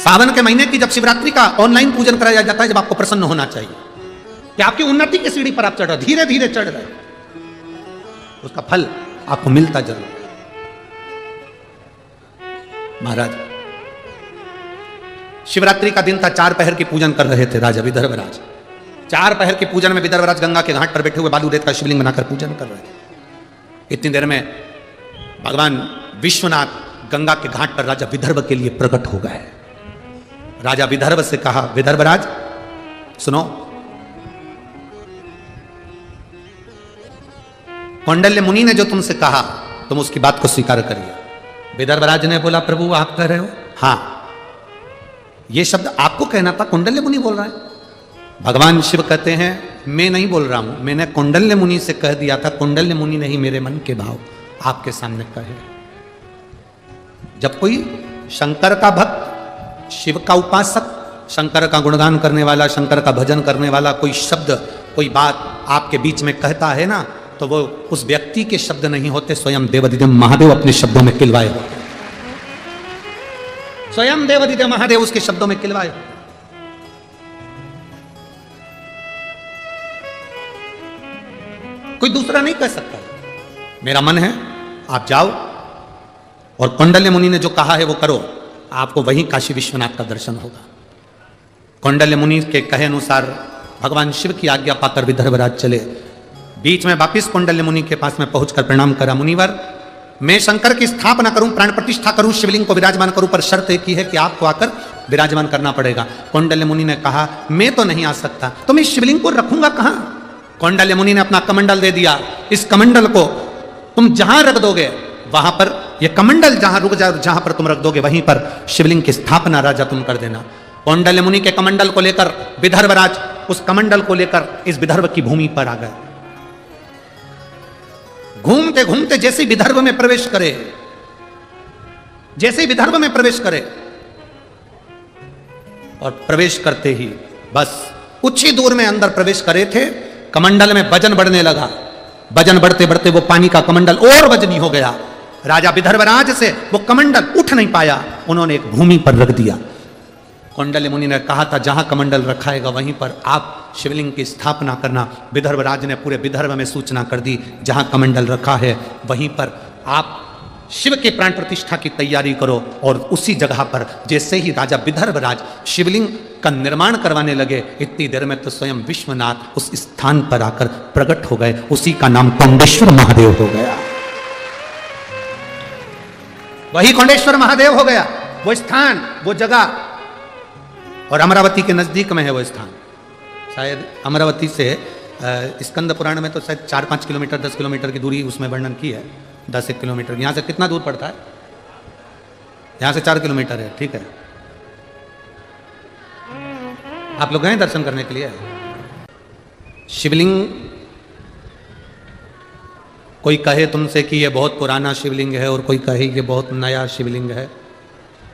सावन के महीने की जब शिवरात्रि का ऑनलाइन पूजन कराया जाता है, जब आपको प्रसन्न होना चाहिए कि आपकी उन्नति की सीढ़ी पर आप चढ़ रहे, धीरे धीरे चढ़ रहे, उसका फल आपको मिलता जरूर। महाराज, शिवरात्रि का दिन था, 4 पहर की पूजन कर रहे थे राजा विदर्भराज। 4 पहर के पूजन में विदर्भराज गंगा के घाट पर बैठे हुए बालू रेत का शिवलिंग बनाकर पूजन कर रहे थे। इतनी देर में भगवान विश्वनाथ गंगा के घाट पर राजा विदर्भ के लिए प्रकट हो गए। राजा विदर्भ से कहा, विदर्भराज सुनो, कौंडल्य मुनि ने जो तुमसे कहा तुम उसकी बात को स्वीकार करिए। विदर्भराज ने बोला, प्रभु आप कह रहे हो? हाँ, ये शब्द आपको कहना था, कौंडल्य मुनि बोल रहा है। भगवान शिव कहते हैं मैं नहीं बोल रहा हूं, मैंने कौंडल्य मुनि से कह दिया था, कौंडल्य मुनि ने ही मेरे मन के भाव आपके सामने कहे। जब कोई शंकर का भक्त, शिव का उपासक, शंकर का गुणगान करने वाला, शंकर का भजन करने वाला कोई शब्द, कोई बात आपके बीच में कहता है ना, तो वो उस व्यक्ति के शब्द नहीं होते, स्वयं देवाधिदेव महादेव अपने शब्दों में किलवाए होते। स्वयं देवाधिदेव महादेव उसके शब्दों में किलवाए। कोई दूसरा नहीं कह सकता। मेरा मन है आप जाओ और कौंडल्य मुनि ने जो कहा है वो करो, आपको वहीं काशी विश्वनाथ का दर्शन होगा। कौंडल्य मुनि के कहे अनुसार भगवान शिव की आज्ञा पाकर विदर्भराज चले। बीच में वापिस कौंडल्य मुनि के पास में पहुंचकर प्रणाम करा, मुनिवर मैं शंकर की स्थापना करूं, प्राण प्रतिष्ठा करूं, शिवलिंग को विराजमान करूं, पर शर्त एक ही है कि आपको आकर विराजमान करना पड़ेगा। कौंडल्य मुनि ने कहा मैं तो नहीं आ सकता, तो मैं शिवलिंग को रखूंगा कहां? कौंडल्य मुनि ने अपना कमंडल दे दिया, इस कमंडल को तुम जहां रख दोगे वहां पर, यह कमंडल जहां रुक जाए, जहां पर तुम रख दोगे वहीं पर शिवलिंग की स्थापना राजा तुम कर देना। कौंडल्य मुनि के कमंडल को लेकर विदर्भराज उस कमंडल को लेकर इस विदर्भ की भूमि पर आ गए। घूमते घूमते जैसे विदर्भ में प्रवेश करे, जैसे विदर्भ में प्रवेश करे, और प्रवेश करते ही बस कुछ ही दूर में अंदर प्रवेश करे थे, कमंडल में वजन बढ़ने लगा। वजन बढ़ते बढ़ते वो पानी का कमंडल और वजनी हो गया। राजा विदर्भराज से वो कमंडल उठ नहीं पाया, उन्होंने एक भूमि पर रख दिया। कौंडल्य मुनि ने कहा था जहां कमंडल रखाएगा वहीं पर आप शिवलिंग की स्थापना करना। विदर्भराज ने पूरे विदर्भ में सूचना कर दी, जहां कमंडल रखा है वहीं पर आप शिव के प्राण प्रतिष्ठा की तैयारी करो। और उसी जगह पर जैसे ही राजा विदर्भराज शिवलिंग का निर्माण करवाने लगे, इतनी देर में तो स्वयं विश्वनाथ उस स्थान पर आकर प्रकट हो गए। उसी का नाम कौंडेश्वर महादेव हो गया। वही कौंडेश्वर महादेव हो गया, वो स्थान, वो जगह। और अमरावती के नजदीक में है वो स्थान। शायद अमरावती से स्कंद पुराण में तो शायद 4-5 किलोमीटर 10 किलोमीटर की दूरी उसमें वर्णन की है। 10-1 किलोमीटर। यहाँ से कितना दूर पड़ता है? यहाँ से 4 किलोमीटर है। ठीक है, आप लोग गए दर्शन करने के लिए? शिवलिंग कोई कहे तुमसे कि ये बहुत पुराना शिवलिंग है और कोई कहे ये बहुत नया शिवलिंग है,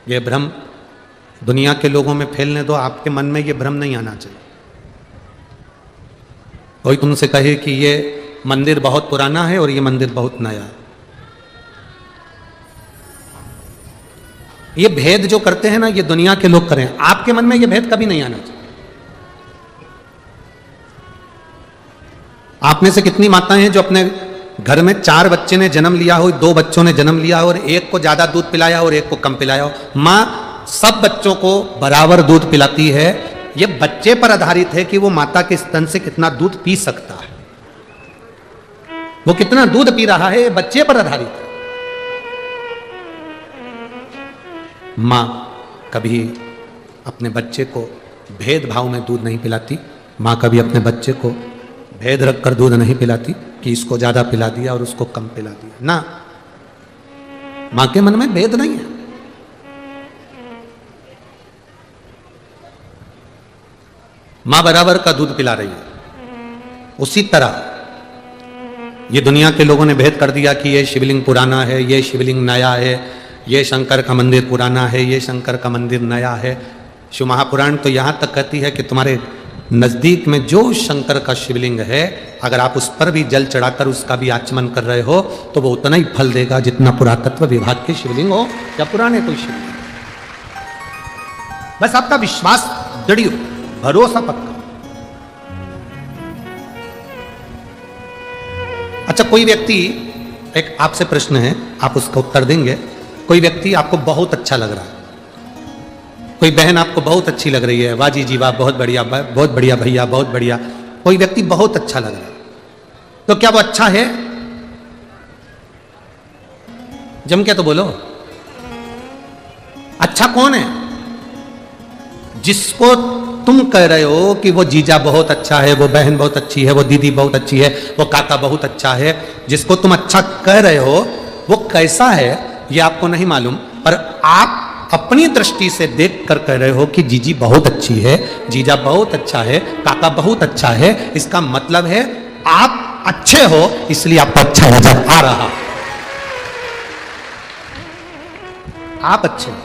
ये भ्रम दुनिया के लोगों में फैलने दो। आपके मन में ये भ्रम नहीं आना चाहिए। कोई तुमसे कहे कि ये मंदिर बहुत पुराना है और ये मंदिर बहुत नया है, ये भेद जो करते हैं ना, ये दुनिया के लोग करें। आपके मन में ये भेद कभी नहीं आना चाहिए। आप में से कितनी माताएं हैं जो अपने घर में 4 बच्चे ने जन्म लिया हो, 2 बच्चों ने जन्म लिया हो और एक को ज्यादा दूध पिलाया और एक को कम पिलाया हो। मां सब बच्चों को बराबर दूध पिलाती है। ये बच्चे पर आधारित है कि वो माता के स्तन से कितना दूध पी सकता है, वो कितना दूध पी रहा है, ये बच्चे पर आधारित है। मां कभी अपने बच्चे को भेदभाव में दूध नहीं पिलाती। मां कभी अपने बच्चे को भेद रखकर दूध नहीं पिलाती कि इसको ज्यादा पिला दिया और उसको कम पिला दिया ना। मां के मन में भेद नहीं है। मां बराबर का दूध पिला रही है। उसी तरह ये दुनिया के लोगों ने भेद कर दिया कि ये शिवलिंग पुराना है, ये शिवलिंग नया है, ये शंकर का मंदिर पुराना है, ये शंकर का मंदिर नया है। शिव महापुराण तो यहां तक कहती है कि तुम्हारे नजदीक में जो शंकर का शिवलिंग है, अगर आप उस पर भी जल चढ़ाकर उसका भी आचमन कर रहे हो तो वो उतना ही फल देगा जितना पुरातत्व विभाग के शिवलिंग हो या पुराने कोई शिवलिंग। बस आपका विश्वास दृढ़ हो, भरोसा पक्का। अच्छा, कोई व्यक्ति, एक आपसे प्रश्न है, आप उसका उत्तर देंगे। कोई व्यक्ति आपको बहुत अच्छा लग रहा है, कोई बहन आपको बहुत अच्छी लग रही है, वाह जी जी वाह, बहुत बढ़िया भैया, बहुत बढ़िया। कोई व्यक्ति बहुत अच्छा लग रहा है, तो क्या वो अच्छा है? जम के तो बोलो, अच्छा कौन है? जिसको तुम कह रहे हो कि वो जीजा बहुत अच्छा है, वो बहन बहुत अच्छी है, वो दीदी बहुत अच्छी है, वो काका बहुत अच्छा है, जिसको तुम अच्छा कह रहे हो वो कैसा है ये आपको नहीं मालूम, पर आप अपनी दृष्टि से देख कर कह रहे हो कि जीजी बहुत अच्छी है, जीजा बहुत अच्छा है, काका बहुत अच्छा है। इसका मतलब है आप अच्छे हो, इसलिए आपको अच्छा नजर आ रहा। आप अच्छे हैं,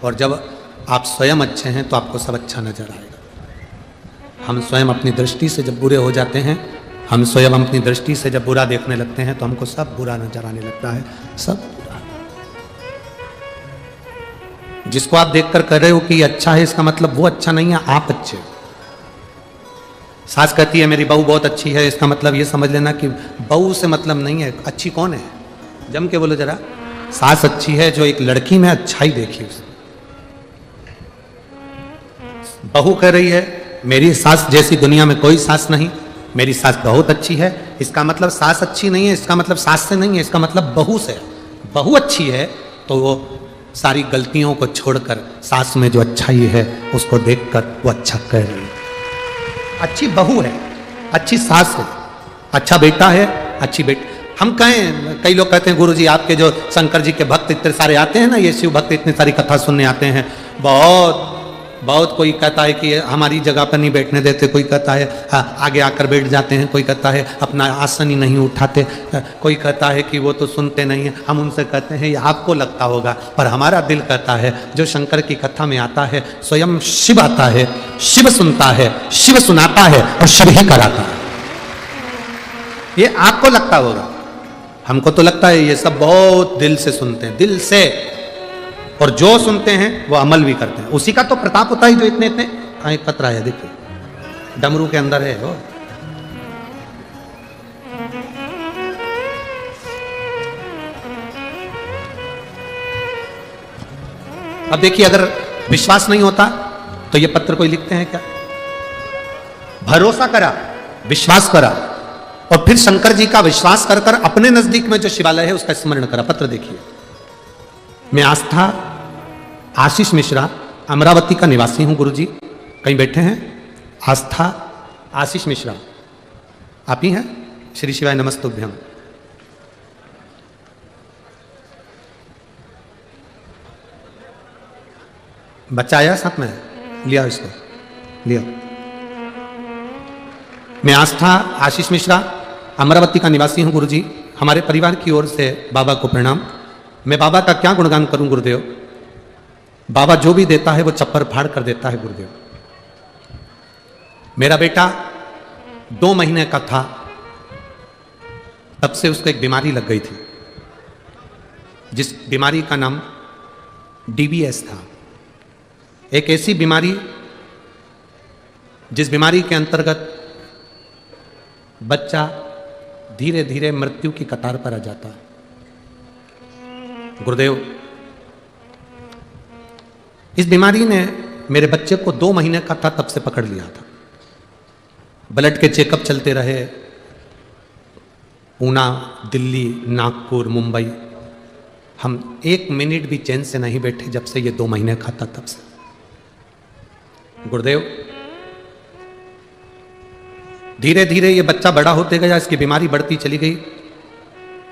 और जब आप स्वयं अच्छे हैं तो आपको सब अच्छा नजर आएगा। हम स्वयं अपनी दृष्टि से जब बुरे हो जाते हैं, हम स्वयं अपनी दृष्टि से जब बुरा देखने लगते हैं तो हमको सब बुरा नजर आने लगता है, सब बुरा। जिसको आप देखकर कह रहे हो कि अच्छा है, इसका मतलब वो अच्छा नहीं है, आप अच्छे। सास कहती है मेरी बहू बहुत अच्छी है, इसका मतलब ये समझ लेना कि बहू से मतलब नहीं है, अच्छी कौन है? जम के बोलो जरा। सास अच्छी है जो एक लड़की में अच्छाई देखी उसने। बहू कह रही है मेरी सास जैसी दुनिया में कोई सास नहीं, मेरी सास बहुत अच्छी है, इसका मतलब सास अच्छी नहीं है, इसका मतलब सास से नहीं है, इसका मतलब बहू से। बहू अच्छी है तो वो सारी गलतियों को छोड़कर सास में जो अच्छाई है उसको देखकर वो अच्छा कर रही है। अच्छी बहू है, अच्छी सास है, अच्छा बेटा है, अच्छी बेटी। हम कहें, कई लोग कहते हैं गुरुजी आपके जो शंकर जी के भक्त इतने सारे आते हैं ना, ये शिव भक्त इतनी सारी कथा सुनने आते हैं, बहुत बहुत कोई कहता है कि हमारी जगह पर नहीं बैठने देते, कोई कहता है आगे आकर बैठ जाते हैं, कोई कहता है अपना आसन ही नहीं उठाते, कोई कहता है कि वो तो सुनते नहीं हैं। हम उनसे कहते हैं ये आपको लगता होगा, पर हमारा दिल कहता है जो शंकर की कथा में आता है स्वयं शिव आता है, शिव सुनता है, शिव सुनाता है और शिव ही कराता है। ये आपको लगता होगा, हमको तो लगता है ये सब बहुत दिल से सुनते हैं, दिल से, और जो सुनते हैं वो अमल भी करते हैं। उसी का तो प्रताप होता है जो इतने इतने एक पत्र है, देखिए डमरू के अंदर है वो। अब देखिए, अगर विश्वास नहीं होता तो ये पत्र कोई लिखते हैं क्या? भरोसा करा, विश्वास करा, और फिर शंकर जी का विश्वास कर कर अपने नजदीक में जो शिवालय है उसका स्मरण करा। पत्र देखिए, मैं आस्था आशीष मिश्रा अमरावती का निवासी हूं गुरुजी। कहीं बैठे हैं? आस्था आशीष मिश्रा आप ही हैं? श्री शिवाय नमस्तुभ्यम। बच्चा आया साथ में? लिया इसको, लिया। मैं आस्था आशीष मिश्रा अमरावती का निवासी हूं गुरुजी। हमारे परिवार की ओर से बाबा को प्रणाम। मैं बाबा का क्या गुणगान करूं गुरुदेव? बाबा जो भी देता है वो चप्पर फाड़ कर देता है गुरुदेव। मेरा बेटा 2 महीने का था, तब से उसको एक बीमारी लग गई थी, जिस बीमारी का नाम DBS था। एक ऐसी बीमारी जिस बीमारी के अंतर्गत बच्चा धीरे धीरे मृत्यु की कतार पर आ जाता है। गुरुदेव, इस बीमारी ने मेरे बच्चे को 2 महीने का था तब से पकड़ लिया था। ब्लड के चेकअप चलते रहे, पूना, दिल्ली, नागपुर, मुंबई। हम 1 मिनट भी चैन से नहीं बैठे जब से ये 2 महीने का था तब से। गुरुदेव, धीरे धीरे ये बच्चा बड़ा होते गया, इसकी बीमारी बढ़ती चली गई,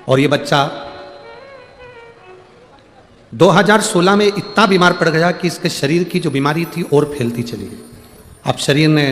और ये बच्चा 2016 में इतना बीमार पड़ गया कि इसके शरीर की जो बीमारी थी और फैलती चली गई। अब शरीर ने